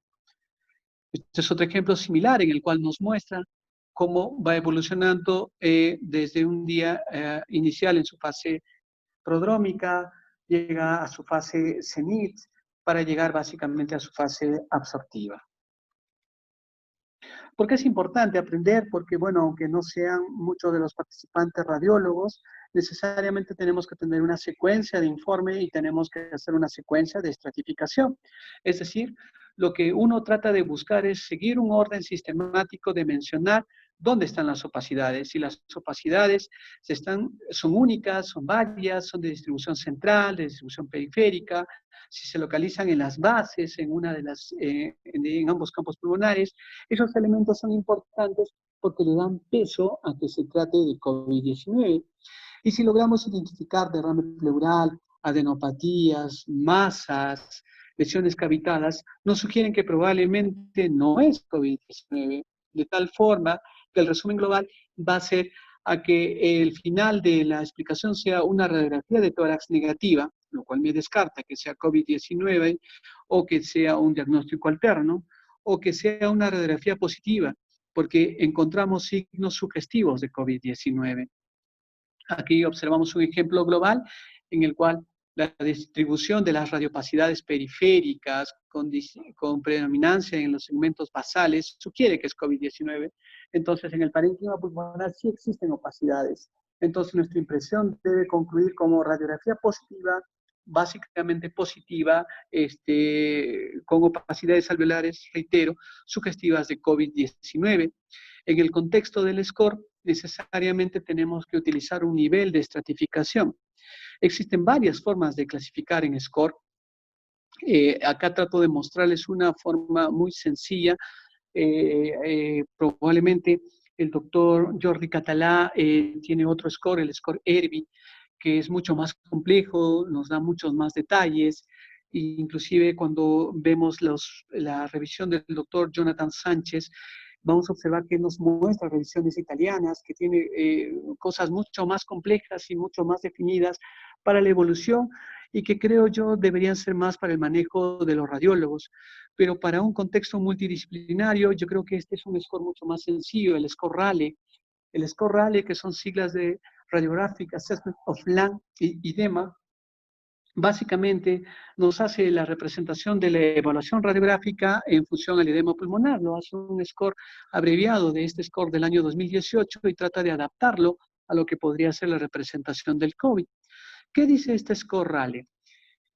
A: Este es otro ejemplo similar en el cual nos muestra cómo va evolucionando desde un día inicial en su fase prodrómica, llega a su fase cenit, para llegar básicamente a su fase absortiva. ¿Por qué es importante aprender? Porque, bueno, aunque no sean muchos de los participantes radiólogos, necesariamente tenemos que tener una secuencia de informe y tenemos que hacer una secuencia de estratificación. Es decir, lo que uno trata de buscar es seguir un orden sistemático de mencionar ¿Dónde están las opacidades? Si las opacidades son únicas, son varias, son de distribución central, de distribución periférica, si se localizan en las bases, en ambos campos pulmonares, esos elementos son importantes porque le dan peso a que se trate de COVID-19. Y si logramos identificar derrame pleural, adenopatías, masas, lesiones cavitadas, nos sugieren que probablemente no es COVID-19, de tal forma que el resumen global va a ser a que el final de la explicación sea una radiografía de tórax negativa, lo cual me descarta que sea COVID-19 o que sea un diagnóstico alterno o que sea una radiografía positiva, porque encontramos signos sugestivos de COVID-19. Aquí observamos un ejemplo global en el cual la distribución de las radiopacidades periféricas con predominancia en los segmentos basales sugiere que es COVID-19. Entonces, en el parénquima pulmonar sí existen opacidades. Entonces, nuestra impresión debe concluir como radiografía positiva, básicamente positiva, con opacidades alveolares, reitero, sugestivas de COVID-19. En el contexto del SCORE, necesariamente tenemos que utilizar un nivel de estratificación. Existen varias formas de clasificar en SCORE. Acá trato de mostrarles una forma muy sencilla. Probablemente el doctor Jordi Català tiene otro score, el score ERBI, que es mucho más complejo, nos da muchos más detalles. Inclusive cuando vemos la revisión del doctor Jonathan Sánchez, vamos a observar que nos muestra revisiones italianas, que tiene cosas mucho más complejas y mucho más definidas para la evolución y que creo yo deberían ser más para el manejo de los radiólogos. Pero para un contexto multidisciplinario, yo creo que este es un score mucho más sencillo, el score RALE. El score RALE, que son siglas de Radiographic Assessment of Lung y edema, básicamente nos hace la representación de la evaluación radiográfica en función al edema pulmonar. Lo hace un score abreviado de este score del año 2018 y trata de adaptarlo a lo que podría ser la representación del COVID. ¿Qué dice este score RALE?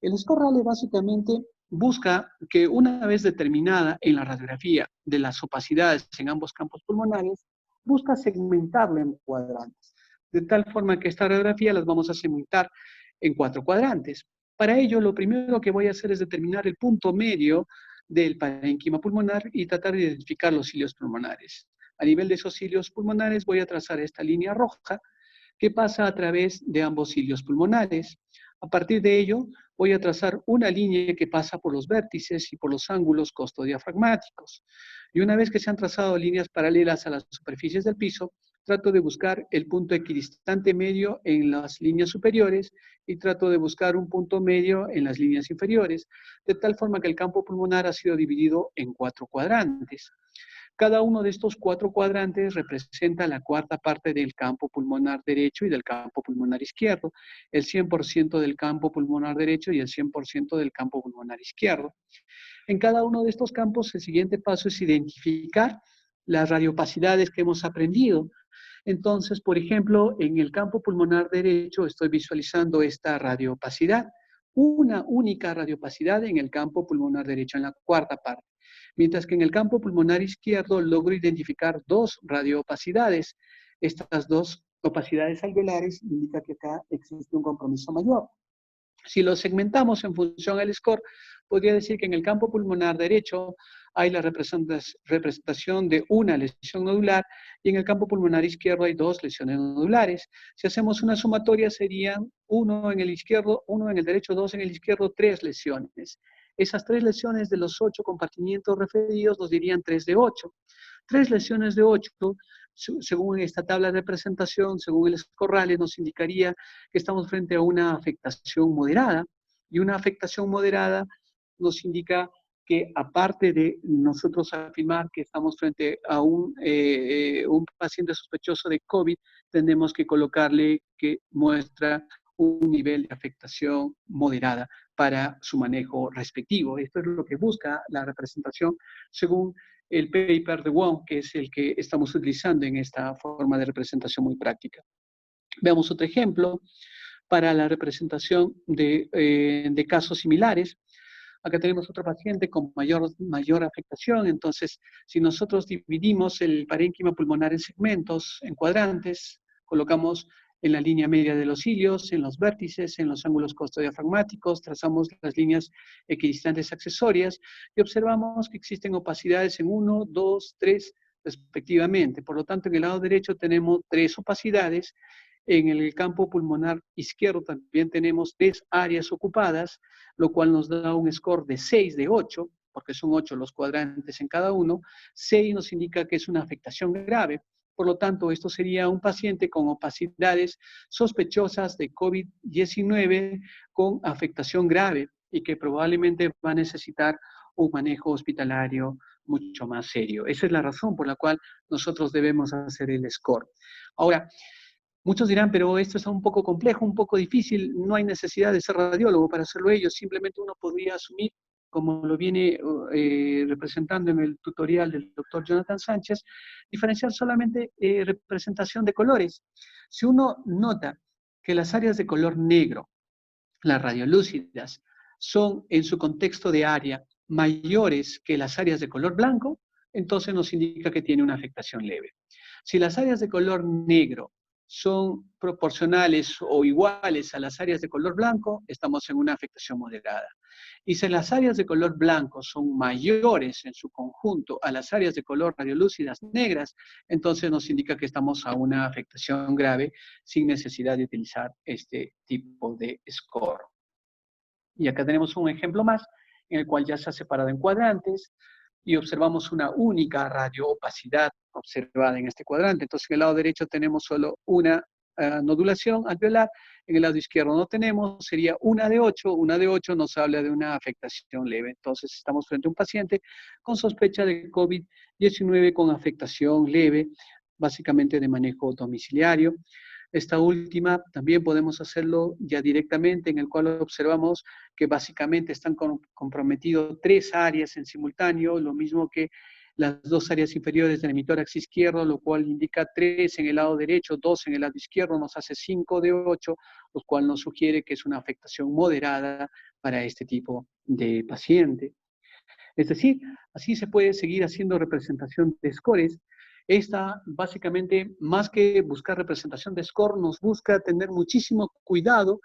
A: El score RALE básicamente busca que una vez determinada en la radiografía de las opacidades en ambos campos pulmonares, busca segmentarlo en cuadrantes, de tal forma que esta radiografía las vamos a segmentar en 4 cuadrantes. Para ello, lo primero que voy a hacer es determinar el punto medio del parénquima pulmonar y tratar de identificar los cilios pulmonares. A nivel de esos cilios pulmonares voy a trazar esta línea roja que pasa a través de ambos cilios pulmonares. A partir de ello, voy a trazar una línea que pasa por los vértices y por los ángulos costodiafragmáticos. Y una vez que se han trazado líneas paralelas a las superficies del piso, trato de buscar el punto equidistante medio en las líneas superiores y trato de buscar un punto medio en las líneas inferiores, de tal forma que el campo pulmonar ha sido dividido en 4 cuadrantes. Cada uno de estos 4 cuadrantes representa la cuarta parte del campo pulmonar derecho y del campo pulmonar izquierdo, el 100% del campo pulmonar derecho y el 100% del campo pulmonar izquierdo. En cada uno de estos campos, el siguiente paso es identificar las radiopacidades que hemos aprendido. Entonces, por ejemplo, en el campo pulmonar derecho estoy visualizando esta radiopacidad, una única radiopacidad en el campo pulmonar derecho, en la cuarta parte. Mientras que en el campo pulmonar izquierdo logro identificar 2 radioopacidades. Estas 2 opacidades alveolares indican que acá existe un compromiso mayor. Si lo segmentamos en función al score, podría decir que en el campo pulmonar derecho hay la representación de una lesión nodular y en el campo pulmonar izquierdo hay 2 lesiones nodulares. Si hacemos una sumatoria serían 1 en el izquierdo, 1 en el derecho, 2 en el izquierdo, 3 lesiones. Esas 3 lesiones de los 8 compartimientos referidos nos dirían 3 de 8. 3 lesiones de 8, según esta tabla de representación, según el score RALE, nos indicaría que estamos frente a una afectación moderada, y una afectación moderada nos indica que aparte de nosotros afirmar que estamos frente a un paciente sospechoso de COVID, tenemos que colocarle que muestra un nivel de afectación moderada para su manejo respectivo. Esto es lo que busca la representación según el paper de Wong, que es el que estamos utilizando en esta forma de representación muy práctica. Veamos otro ejemplo para la representación de casos similares. Acá tenemos otro paciente con mayor afectación. Entonces, si nosotros dividimos el parénquima pulmonar en segmentos, en cuadrantes, colocamos en la línea media de los cilios, en los vértices, en los ángulos costodiafragmáticos, trazamos las líneas equidistantes accesorias y observamos que existen opacidades en 1, 2, 3, respectivamente. Por lo tanto, en el lado derecho tenemos 3 opacidades. En el campo pulmonar izquierdo también tenemos 3 áreas ocupadas, lo cual nos da un score de 6 de 8, porque son 8 los cuadrantes en cada uno. 6 nos indica que es una afectación grave. Por lo tanto, esto sería un paciente con opacidades sospechosas de COVID-19 con afectación grave y que probablemente va a necesitar un manejo hospitalario mucho más serio. Esa es la razón por la cual nosotros debemos hacer el score. Ahora, muchos dirán, pero esto está un poco complejo, un poco difícil, no hay necesidad de ser radiólogo para hacerlo ellos, simplemente uno podría asumir, como lo viene representando en el tutorial del doctor Jonathan Sánchez, diferenciar solamente representación de colores. Si uno nota que las áreas de color negro, las radiolúcidas, son en su contexto de área mayores que las áreas de color blanco, entonces nos indica que tiene una afectación leve. Si las áreas de color negro son proporcionales o iguales a las áreas de color blanco, estamos en una afectación moderada. Y si las áreas de color blanco son mayores en su conjunto a las áreas de color radiolúcidas negras, entonces nos indica que estamos a una afectación grave sin necesidad de utilizar este tipo de score. Y acá tenemos un ejemplo más en el cual ya se ha separado en cuadrantes y observamos una única radioopacidad observada en este cuadrante. Entonces, en el lado derecho tenemos solo una nodulación alveolar, en el lado izquierdo no tenemos, sería una de 8 nos habla de una afectación leve. Entonces, estamos frente a un paciente con sospecha de COVID-19 con afectación leve, básicamente de manejo domiciliario. Esta última también podemos hacerlo ya directamente, en el cual observamos que básicamente están comprometidos 3 áreas en simultáneo, lo mismo que las 2 áreas inferiores del hemitórax izquierdo, lo cual indica 3 en el lado derecho, 2 en el lado izquierdo, nos hace 5 de 8, lo cual nos sugiere que es una afectación moderada para este tipo de paciente. Es decir, así se puede seguir haciendo representación de scores. Esta, básicamente, más que buscar representación de score, nos busca tener muchísimo cuidado.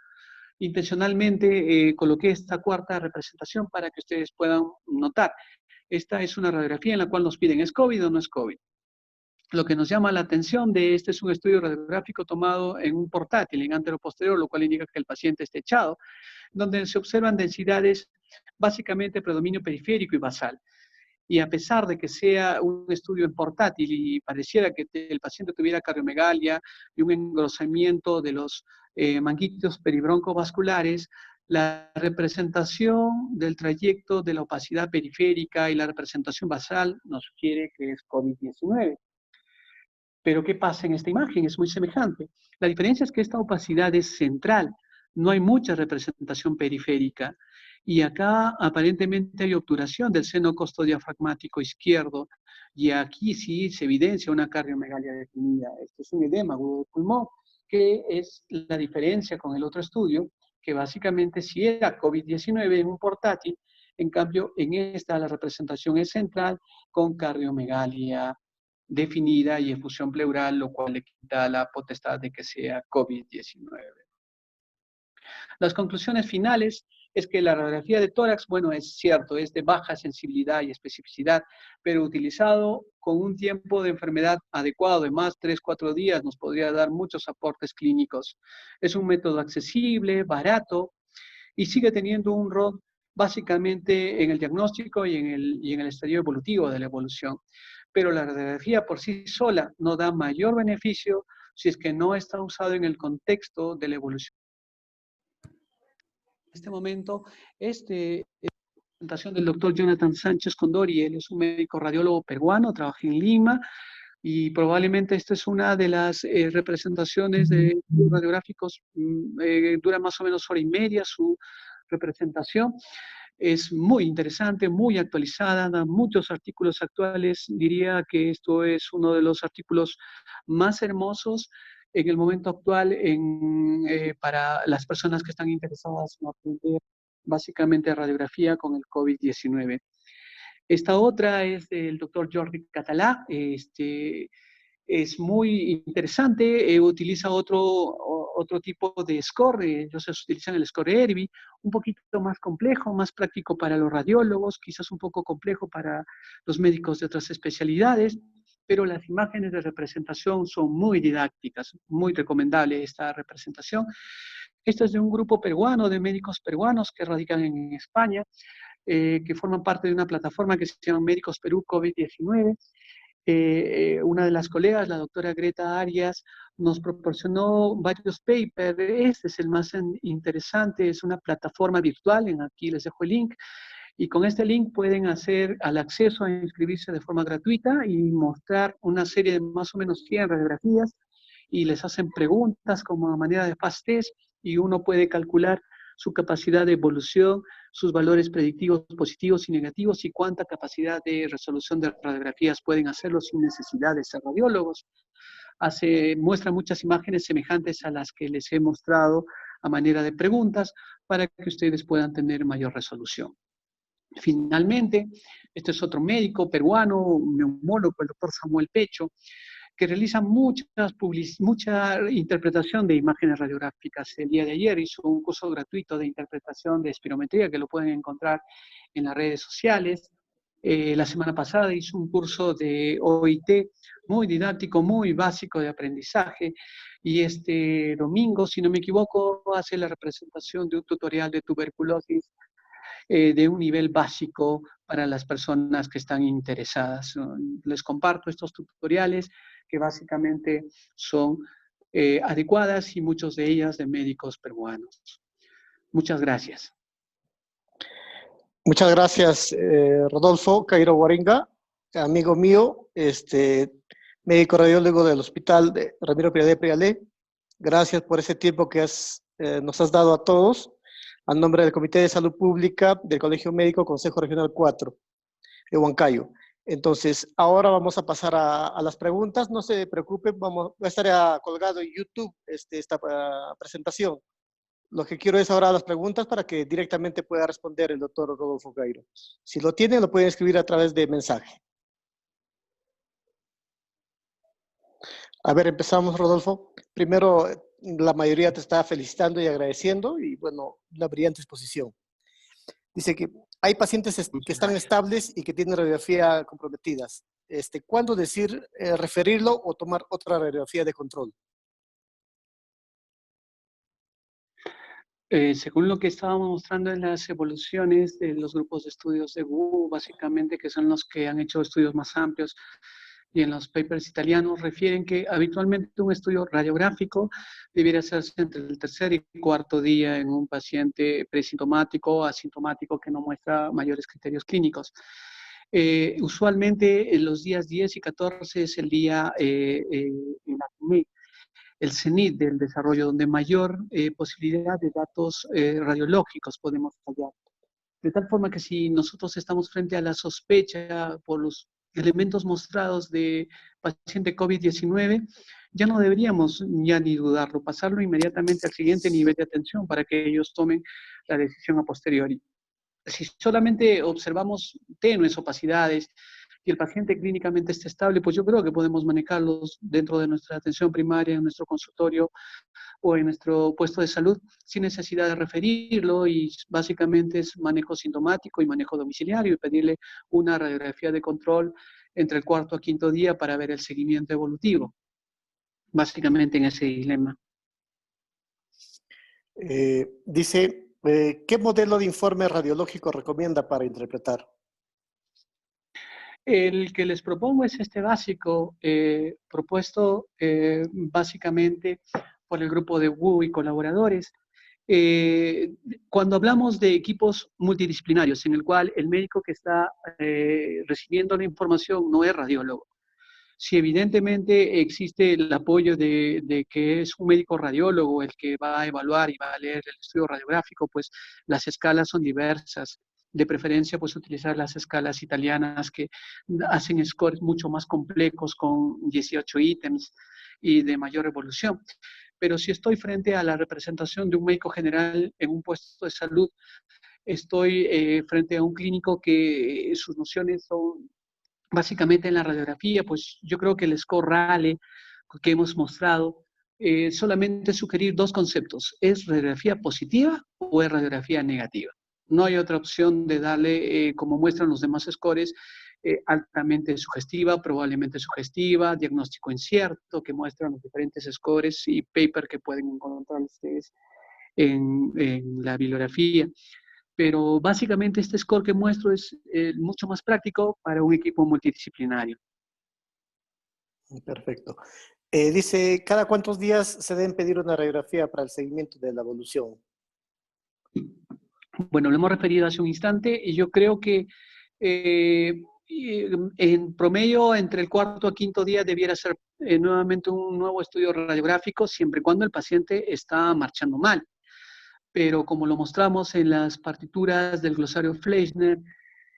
A: Intencionalmente coloqué esta cuarta representación para que ustedes puedan notar. Esta es una radiografía en la cual nos piden, ¿es COVID o no es COVID? Lo que nos llama la atención de este es un estudio radiográfico tomado en un portátil, en anteroposterior, lo cual indica que el paciente está echado, donde se observan densidades, básicamente predominio periférico y basal. Y a pesar de que sea un estudio en portátil y pareciera que el paciente tuviera cardiomegalia y un engrosamiento de los manguitos peribroncovasculares, la representación del trayecto de la opacidad periférica y la representación basal nos sugiere que es COVID-19. Pero ¿qué pasa en esta imagen? Es muy semejante. La diferencia es que esta opacidad es central, no hay mucha representación periférica. Y acá aparentemente hay obturación del seno costodiafragmático izquierdo, y aquí sí se evidencia una cardiomegalia definida. Este es un edema agudo de pulmón, que es la diferencia con el otro estudio, que básicamente sí era COVID-19 en un portátil, en cambio en esta la representación es central con cardiomegalia definida y efusión pleural, lo cual le quita la potestad de que sea COVID-19. Las conclusiones finales es que la radiografía de tórax, bueno, es cierto, es de baja sensibilidad y especificidad, pero utilizado con un tiempo de enfermedad adecuado de más 3-4 días nos podría dar muchos aportes clínicos. Es un método accesible, barato y sigue teniendo un rol básicamente en el diagnóstico y en el estadio evolutivo de la evolución. Pero la radiografía por sí sola no da mayor beneficio si es que no está usado en el contexto de la evolución. En este momento, es la presentación del doctor Jonathan Sánchez Condori. Él es un médico radiólogo peruano, trabaja en Lima, y probablemente esta es una de las representaciones de radiográficos, dura más o menos hora y media su representación. Es muy interesante, muy actualizada, da muchos artículos actuales. Diría que esto es uno de los artículos más hermosos en el momento actual para las personas que están interesadas en aprender básicamente radiografía con el COVID-19. Esta otra es del doctor Jordi Català, es muy interesante, utiliza otro tipo de score, ellos utilizan el score ERVI, un poquito más complejo, más práctico para los radiólogos, quizás un poco complejo para los médicos de otras especialidades, pero las imágenes de representación son muy didácticas, muy recomendable esta representación. Esto es de un grupo peruano, de médicos peruanos que radican en España, que forman parte de una plataforma que se llama Médicos Perú COVID-19. Una de las colegas, la doctora Greta Arias, nos proporcionó varios papers. Este es el más interesante, es una plataforma virtual, aquí les dejo el link, y con este link pueden hacer al acceso a inscribirse de forma gratuita y mostrar una serie de más o menos 100 radiografías y les hacen preguntas como a manera de fast test y uno puede calcular su capacidad de evolución, sus valores predictivos positivos y negativos y cuánta capacidad de resolución de radiografías pueden hacerlo sin necesidad de ser radiólogos. Muestra muchas imágenes semejantes a las que les he mostrado a manera de preguntas para que ustedes puedan tener mayor resolución. Finalmente, este es otro médico peruano, un neumólogo, el doctor Samuel Pecho, que realiza mucha interpretación de imágenes radiográficas. El día de ayer hizo un curso gratuito de interpretación de espirometría que lo pueden encontrar en las redes sociales. La semana pasada hizo un curso de OIT muy didáctico, muy básico de aprendizaje. Y este domingo, si no me equivoco, hace la representación de un tutorial de tuberculosis de un nivel básico para las personas que están interesadas. Les comparto estos tutoriales que básicamente son adecuadas y muchos de ellas de médicos peruanos. Muchas gracias.
B: Muchas gracias, Rodolfo Cairo Guaringa, amigo mío, médico radiólogo del Hospital de Ramiro Piade Prialé. Gracias por ese tiempo que nos has dado a todos, a nombre del Comité de Salud Pública del Colegio Médico Consejo Regional 4 de Huancayo. Entonces, ahora vamos a pasar a las preguntas. No se preocupen, va a estar colgado en YouTube esta presentación. Lo que quiero es ahora las preguntas para que directamente pueda responder el doctor Rodolfo Cairo. Si lo tienen, lo pueden escribir a través de mensaje. A ver, empezamos, Rodolfo. Primero, la mayoría te está felicitando y agradeciendo y, bueno, una brillante exposición. Dice que hay pacientes que están estables y que tienen radiografía comprometidas. ¿Cuándo referirlo o tomar otra radiografía de control?
A: Según lo que estábamos mostrando en las evoluciones de los grupos de estudios de WU, básicamente, que son los que han hecho estudios más amplios, y en los papers italianos refieren que habitualmente un estudio radiográfico debiera hacerse entre el tercer y cuarto día en un paciente presintomático o asintomático que no muestra mayores criterios clínicos. Usualmente en los días 10 y 14 es el día el cenit del desarrollo, donde mayor posibilidad de datos radiológicos podemos hallar. De tal forma que si nosotros estamos frente a la sospecha por los elementos mostrados de paciente COVID-19, ya no deberíamos ya ni dudarlo, pasarlo inmediatamente al siguiente nivel de atención para que ellos tomen la decisión a posteriori. Si solamente observamos tenues opacidades y el paciente clínicamente está estable, pues yo creo que podemos manejarlos dentro de nuestra atención primaria, en nuestro consultorio o en nuestro puesto de salud sin necesidad de referirlo, y básicamente es manejo sintomático y manejo domiciliario y pedirle una radiografía de control entre el cuarto a quinto día para ver el seguimiento evolutivo, básicamente en ese dilema.
B: Dice, ¿qué modelo de informe radiológico recomienda para interpretar?
A: El que les propongo es este básico, propuesto básicamente por el grupo de WU y colaboradores. Cuando hablamos de equipos multidisciplinarios, en el cual el médico que está recibiendo la información no es radiólogo, si evidentemente existe el apoyo de que es un médico radiólogo el que va a evaluar y va a leer el estudio radiográfico, pues las escalas son diversas. De preferencia, pues utilizar las escalas italianas que hacen scores mucho más complejos con 18 ítems y de mayor evolución. Pero si estoy frente a la representación de un médico general en un puesto de salud, Estoy frente a un clínico que sus nociones son básicamente en la radiografía, pues yo creo que el score Rale que hemos mostrado solamente sugerir dos conceptos: ¿es radiografía positiva o es radiografía negativa? No hay otra opción de darle, como muestran los demás scores, altamente sugestiva, probablemente sugestiva, diagnóstico incierto, que muestran los diferentes scores y paper que pueden encontrar ustedes en la bibliografía. Pero básicamente este score que muestro es mucho más práctico para un equipo multidisciplinario.
B: Perfecto. Dice, ¿cada cuántos días se deben pedir una radiografía para el seguimiento de la evolución?
A: Bueno, lo hemos referido hace un instante y yo creo que en promedio entre el cuarto a quinto día debiera ser nuevamente un nuevo estudio radiográfico, siempre y cuando el paciente está marchando mal. Pero como lo mostramos en las partituras del glosario Fleischner,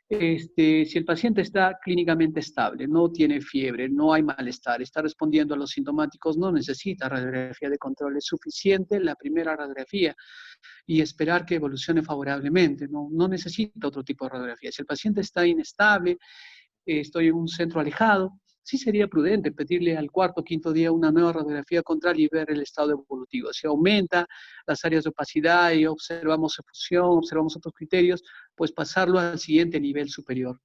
A: si el paciente está clínicamente estable, no tiene fiebre, no hay malestar, está respondiendo a los sintomáticos, no necesita radiografía de control, es suficiente la primera radiografía y esperar que evolucione favorablemente, no necesita otro tipo de radiografía. Si el paciente está inestable, estoy en un centro alejado, sí sería prudente pedirle al cuarto o quinto día una nueva radiografía contraria y ver el estado evolutivo. Si aumenta las áreas de opacidad y observamos efusión, observamos otros criterios, pues pasarlo al siguiente nivel superior.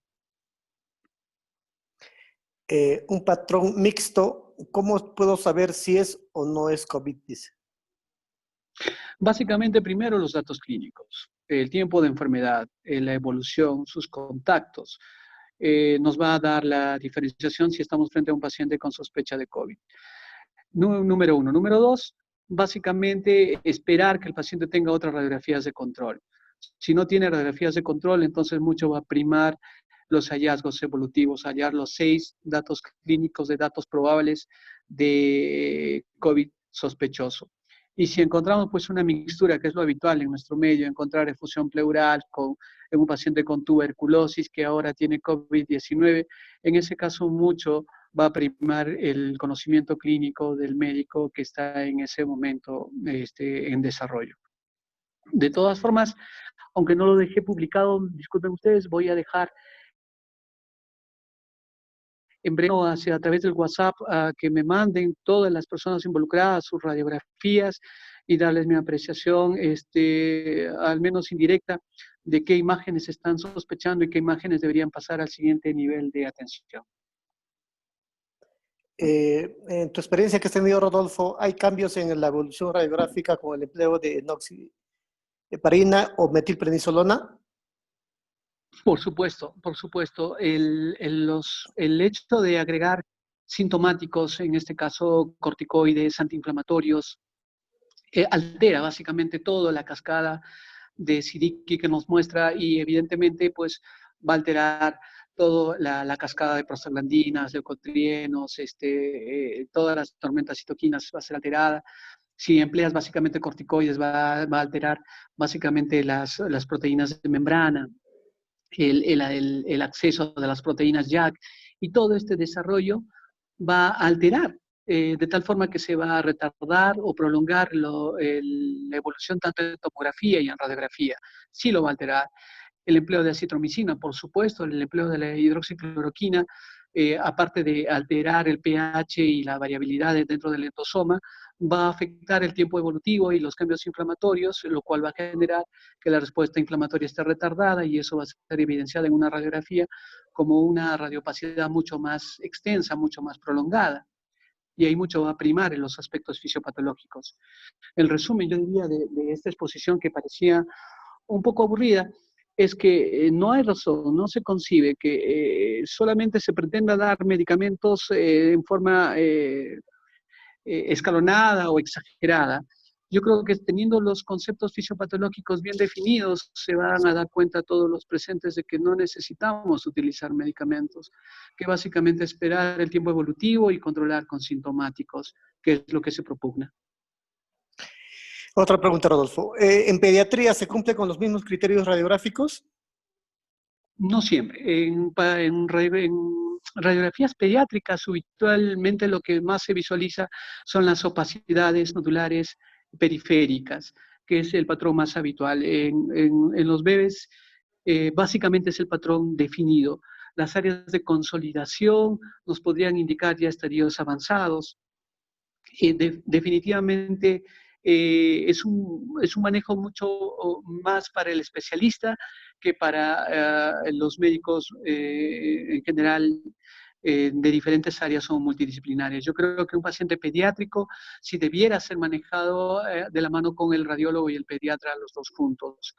B: Un patrón mixto, ¿cómo puedo saber si es o no es COVID? Dice.
A: Básicamente, primero los datos clínicos, el tiempo de enfermedad, la evolución, sus contactos. Nos va a dar la diferenciación si estamos frente a un paciente con sospecha de COVID. Número uno. Número dos, básicamente esperar que el paciente tenga otras radiografías de control. Si no tiene radiografías de control, entonces mucho va a primar los hallazgos evolutivos, hallar los 6 datos clínicos de datos probables de COVID sospechoso. Y si encontramos pues una mixtura, que es lo habitual en nuestro medio, encontrar efusión pleural en un paciente con tuberculosis que ahora tiene COVID-19, en ese caso mucho va a primar el conocimiento clínico del médico que está en ese momento en desarrollo. De todas formas, aunque no lo dejé publicado, disculpen ustedes, voy a dejar en breve a través del WhatsApp a que me manden todas las personas involucradas sus radiografías y darles mi apreciación, al menos indirecta, de qué imágenes están sospechando y qué imágenes deberían pasar al siguiente nivel de atención.
B: En tu experiencia que has tenido, Rodolfo, ¿hay cambios en la evolución radiográfica con el empleo de enoxiparina o metilprednisolona?
A: Por supuesto, por supuesto. El hecho de agregar sintomáticos, en este caso corticoides, antiinflamatorios, altera básicamente toda la cascada de Siddiqui que nos muestra y evidentemente pues va a alterar toda la cascada de prostaglandinas, leucotrienos, todas las tormentas citoquinas va a ser alterada. Si empleas básicamente corticoides va a alterar básicamente las proteínas de membrana, el acceso de las proteínas JAK y todo este desarrollo va a alterar de tal forma que se va a retardar o prolongar la evolución tanto en tomografía y en radiografía. Sí lo va a alterar. El empleo de acitromicina, por supuesto, el empleo de la hidroxicloroquina, aparte de alterar el pH y la variabilidad dentro del endosoma, va a afectar el tiempo evolutivo y los cambios inflamatorios, lo cual va a generar que la respuesta inflamatoria esté retardada y eso va a ser evidenciado en una radiografía como una radiopacidad mucho más extensa, mucho más prolongada. Y ahí mucho va a primar en los aspectos fisiopatológicos. El resumen, yo diría, de esta exposición que parecía un poco aburrida, es que no hay razón, no se concibe que solamente se pretenda dar medicamentos en forma escalonada o exagerada. Yo creo que teniendo los conceptos fisiopatológicos bien definidos, se van a dar cuenta todos los presentes de que no necesitamos utilizar medicamentos, que básicamente esperar el tiempo evolutivo y controlar con sintomáticos, que es lo que se propugna.
B: Otra pregunta, Rodolfo. ¿En pediatría se cumple con los mismos criterios radiográficos?
A: No siempre. En radiografías pediátricas, habitualmente lo que más se visualiza son las opacidades nodulares periféricas, que es el patrón más habitual. En los bebés, básicamente es el patrón definido. Las áreas de consolidación nos podrían indicar ya estadios avanzados. Definitivamente es un manejo mucho más para el especialista que para los médicos en general de diferentes áreas o multidisciplinarias. Yo creo que un paciente pediátrico sí debiera ser manejado de la mano con el radiólogo y el pediatra, los dos juntos.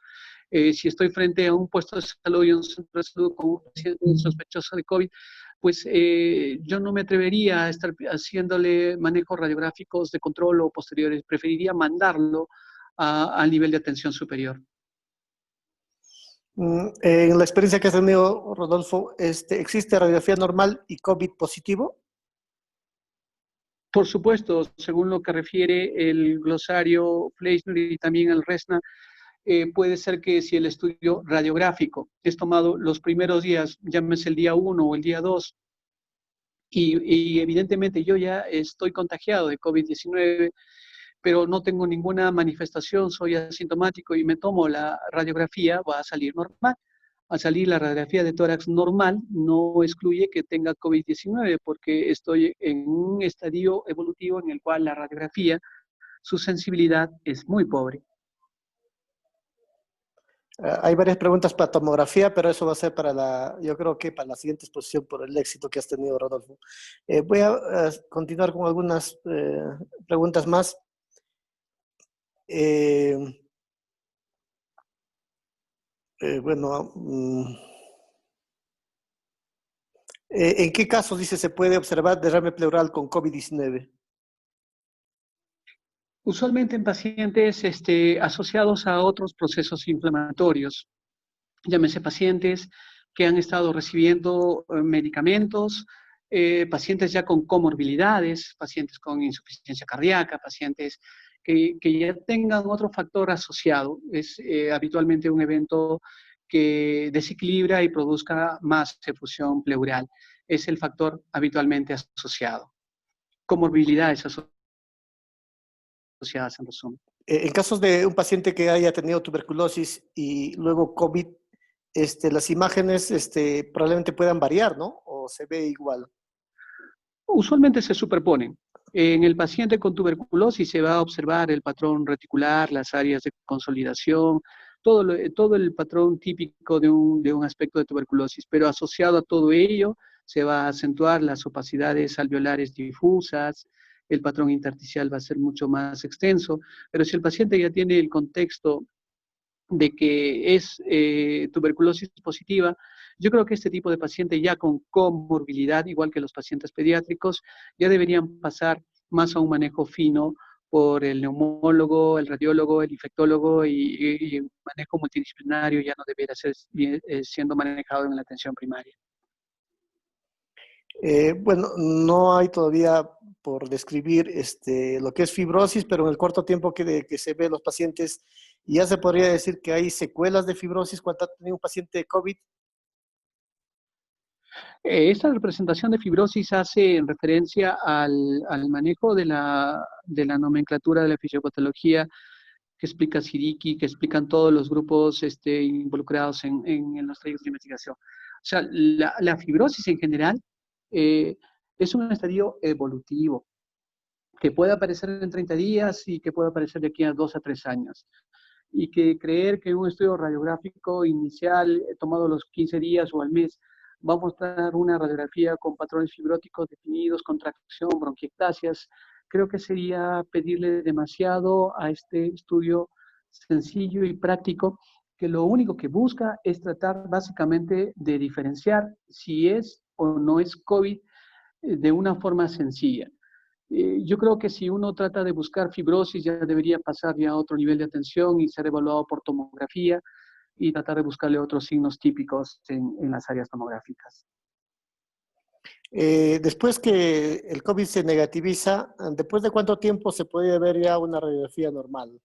A: Si estoy frente a un puesto de salud y un centro de salud con un paciente sospechoso de COVID, pues yo no me atrevería a estar haciéndole manejos radiográficos de control o posteriores. Preferiría mandarlo al nivel de atención superior.
B: En la experiencia que has tenido, Rodolfo, ¿existe radiografía normal y COVID positivo?
A: Por supuesto, según lo que refiere el glosario Fleischner y también el RESNA, puede ser que si el estudio radiográfico es tomado los primeros días, llámese el día 1 o el día 2, y evidentemente yo ya estoy contagiado de COVID-19, pero no tengo ninguna manifestación, soy asintomático y me tomo la radiografía, va a salir normal. Al salir la radiografía de tórax normal, no excluye que tenga COVID-19, porque estoy en un estadio evolutivo en el cual la radiografía, su sensibilidad es muy pobre.
B: Hay varias preguntas para tomografía, pero eso va a ser yo creo que para la siguiente exposición por el éxito que has tenido, Rodolfo. Voy a continuar con algunas preguntas más. Bueno, ¿en qué casos, dice, se puede observar derrame pleural con COVID-19?
A: Usualmente en pacientes asociados a otros procesos inflamatorios, llámese pacientes que han estado recibiendo medicamentos, pacientes ya con comorbilidades, pacientes con insuficiencia cardíaca, pacientes que ya tengan otro factor asociado. Es habitualmente un evento que desequilibra y produzca más efusión pleural. Es el factor habitualmente asociado. Comorbilidades asociadas en resumen.
B: En casos de un paciente que haya tenido tuberculosis y luego COVID, las imágenes probablemente puedan variar, ¿no? ¿O se ve igual?
A: Usualmente se superponen. En el paciente con tuberculosis se va a observar el patrón reticular, las áreas de consolidación, todo el patrón típico de un aspecto de tuberculosis, pero asociado a todo ello se va a acentuar las opacidades alveolares difusas, el patrón intersticial va a ser mucho más extenso, pero si el paciente ya tiene el contexto de que es tuberculosis positiva, yo creo que este tipo de paciente ya con comorbilidad, igual que los pacientes pediátricos, ya deberían pasar más a un manejo fino por el neumólogo, el radiólogo, el infectólogo y un manejo multidisciplinario ya no debería ser siendo manejado en la atención primaria.
B: Bueno, no hay todavía por describir lo que es fibrosis, pero en el corto tiempo que se ve los pacientes, ya se podría decir que hay secuelas de fibrosis cuando ha tenido un paciente de COVID.
A: Esta representación de fibrosis hace en referencia al manejo de la nomenclatura de la fisiopatología que explica Siddiqui, que explican todos los grupos involucrados en los trayectos de investigación. O sea, la fibrosis en general es un estadio evolutivo que puede aparecer en 30 días y que puede aparecer de aquí a 2 a 3 años. Y que creer que un estudio radiográfico inicial tomado los 15 días o al mes va a mostrar una radiografía con patrones fibróticos definidos, contracción, bronquiectasias, creo que sería pedirle demasiado a este estudio sencillo y práctico, que lo único que busca es tratar básicamente de diferenciar si es o no es COVID de una forma sencilla. Yo creo que si uno trata de buscar fibrosis, ya debería pasar ya a otro nivel de atención y ser evaluado por tomografía y tratar de buscarle otros signos típicos en las áreas tomográficas.
B: Después que el COVID se negativiza, ¿después de cuánto tiempo se puede ver ya una radiografía normal?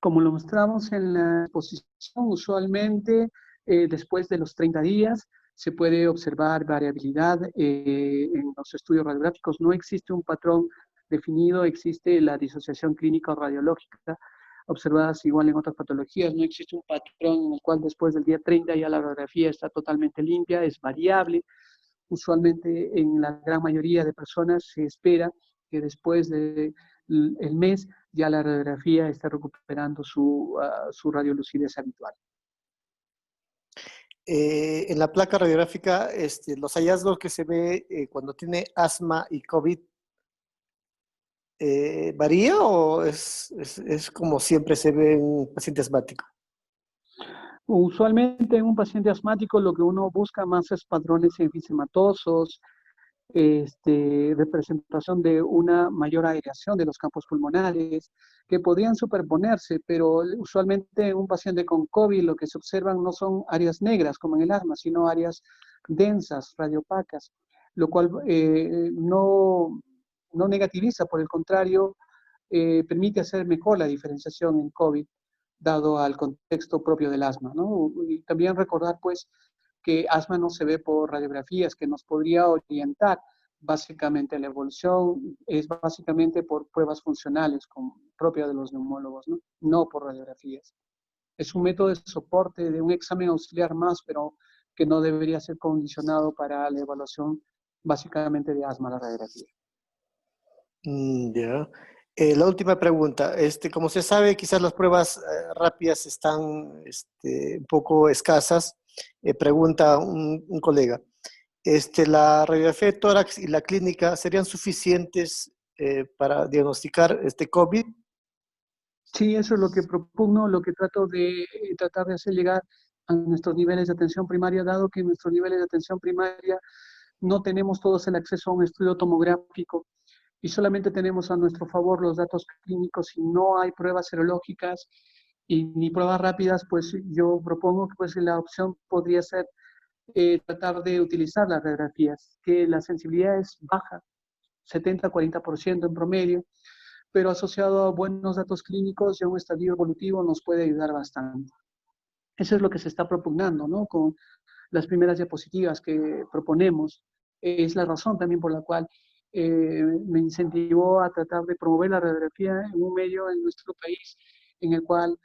A: Como lo mostramos en la exposición, usualmente después de los 30 días se puede observar variabilidad en los estudios radiográficos. No existe un patrón definido, existe la disociación clínica o radiológica observadas igual en otras patologías. No existe un patrón en el cual después del día 30 ya la radiografía está totalmente limpia, es variable. Usualmente en la gran mayoría de personas se espera que después del mes ya la radiografía está recuperando su radiolucidez habitual.
B: En la placa radiográfica, los hallazgos que se ve cuando tiene asma y COVID, ¿varía o es como siempre se ve en un paciente asmático?
A: Usualmente en un paciente asmático lo que uno busca más es patrones enfisematosos, representación de una mayor aireación de los campos pulmonares, que podrían superponerse, pero usualmente en un paciente con COVID lo que se observan no son áreas negras como en el asma, sino áreas densas, radiopacas, lo cual no negativiza, por el contrario, permite hacer mejor la diferenciación en COVID, dado al contexto propio del asma, ¿no? Y también recordar, pues, que asma no se ve por radiografías, que nos podría orientar básicamente la evolución, es básicamente por pruebas funcionales propias de los neumólogos, ¿no? No por radiografías. Es un método de soporte de un examen auxiliar más, pero que no debería ser condicionado para la evaluación básicamente de asma, la radiografía.
B: Ya. La última pregunta. Como se sabe, quizás las pruebas rápidas están un poco escasas. Pregunta un colega. ¿La radiografía de tórax y la clínica serían suficientes para diagnosticar este COVID?
A: Sí, eso es lo que propugno, lo que tratar de hacer llegar a nuestros niveles de atención primaria, dado que en nuestros niveles de atención primaria no tenemos todos el acceso a un estudio tomográfico y solamente tenemos a nuestro favor los datos clínicos y no hay pruebas serológicas y ni pruebas rápidas, pues yo propongo que pues, la opción podría ser tratar de utilizar las radiografías, que la sensibilidad es baja, 70-40% en promedio, pero asociado a buenos datos clínicos y a un estadio evolutivo nos puede ayudar bastante. Eso es lo que se está propugnando, ¿no? Con las primeras diapositivas que proponemos. Es la razón también por la cual me incentivó a tratar de promover la radiografía en un medio en nuestro país en el cual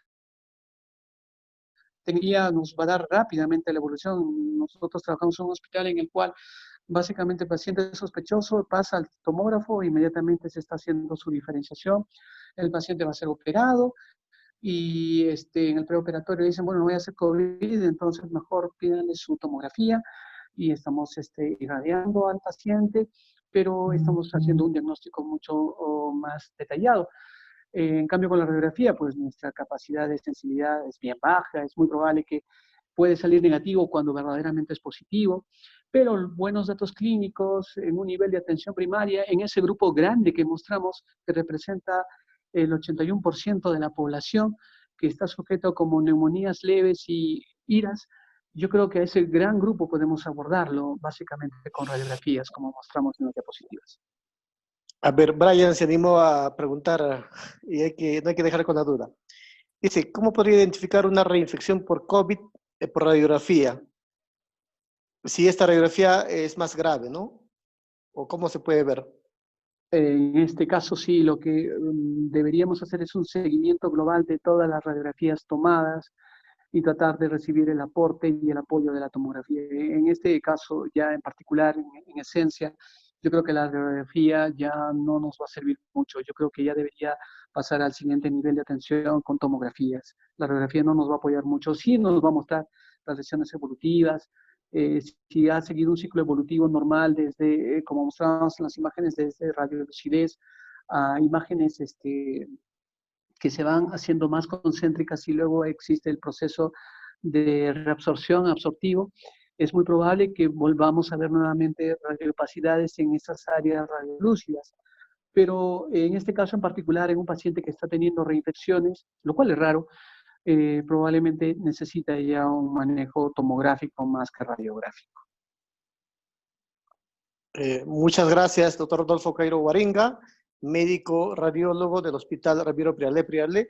A: nos va a dar rápidamente la evolución. Nosotros trabajamos en un hospital en el cual básicamente el paciente sospechoso pasa al tomógrafo, inmediatamente se está haciendo su diferenciación, el paciente va a ser operado y en el preoperatorio dicen, bueno, no voy a hacer COVID, entonces mejor pídanle su tomografía y estamos irradiando al paciente, pero estamos haciendo un diagnóstico mucho más detallado. En cambio, con la radiografía, pues nuestra capacidad de sensibilidad es bien baja, es muy probable que puede salir negativo cuando verdaderamente es positivo, pero buenos datos clínicos en un nivel de atención primaria, en ese grupo grande que mostramos, que representa el 81% de la población que está sujeto como neumonías leves y IRAS, yo creo que a ese gran grupo podemos abordarlo básicamente con radiografías, como mostramos en las diapositivas.
B: A ver, Brian se animó a preguntar y no hay que dejar con la duda. Dice, ¿cómo podría identificar una reinfección por COVID por radiografía? Si esta radiografía es más grave, ¿no? ¿O cómo se puede ver?
A: En este caso sí, lo que deberíamos hacer es un seguimiento global de todas las radiografías tomadas y tratar de recibir el aporte y el apoyo de la tomografía. En este caso ya en particular, en esencia, yo creo que la radiografía ya no nos va a servir mucho. Yo creo que ya debería pasar al siguiente nivel de atención con tomografías. La radiografía no nos va a apoyar mucho, sí nos va a mostrar las lesiones evolutivas, si ha seguido un ciclo evolutivo normal desde, como mostramos en las imágenes, desde radiolucidez a imágenes que se van haciendo más concéntricas y luego existe el proceso de reabsorción absortivo, es muy probable que volvamos a ver nuevamente radioopacidades en esas áreas radiolúcidas. Pero en este caso en particular, en un paciente que está teniendo reinfecciones, lo cual es raro, probablemente necesita ya un manejo tomográfico más que radiográfico.
B: Muchas gracias, doctor Rodolfo Cairo Guaringa, médico radiólogo del Hospital Ramiro Priale.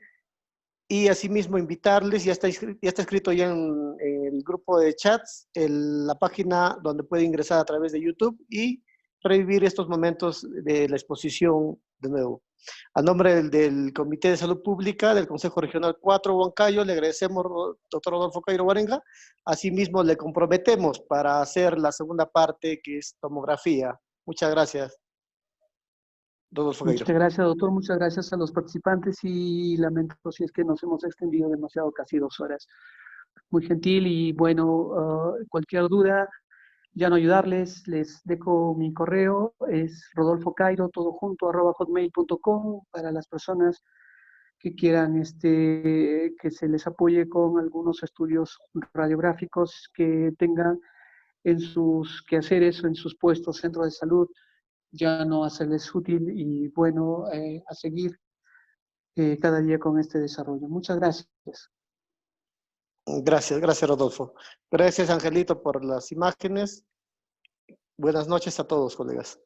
B: Y asimismo invitarles, ya está escrito ya en el grupo de chats, la página donde puede ingresar a través de YouTube y revivir estos momentos de la exposición de nuevo. A nombre del Comité de Salud Pública del Consejo Regional 4 Huancayo, le agradecemos, doctor Rodolfo Cairo Guarenga. Asimismo, le comprometemos para hacer la segunda parte, que es tomografía. Muchas gracias, Rodolfo Cairo.
A: Muchas gracias, doctor. Muchas gracias a los participantes y lamento si es que nos hemos extendido demasiado, casi 2 horas. Muy gentil y bueno, cualquier duda, ya no ayudarles, les dejo mi correo, es rodolfocairo, todo junto, @hotmail.com, para las personas que quieran que se les apoye con algunos estudios radiográficos que tengan en sus quehaceres o en sus puestos, centros de salud, ya no hacerles útil y bueno, a seguir cada día con este desarrollo. Muchas gracias.
B: Gracias, gracias, Rodolfo. Gracias, Angelito, por las imágenes. Buenas noches a todos, colegas.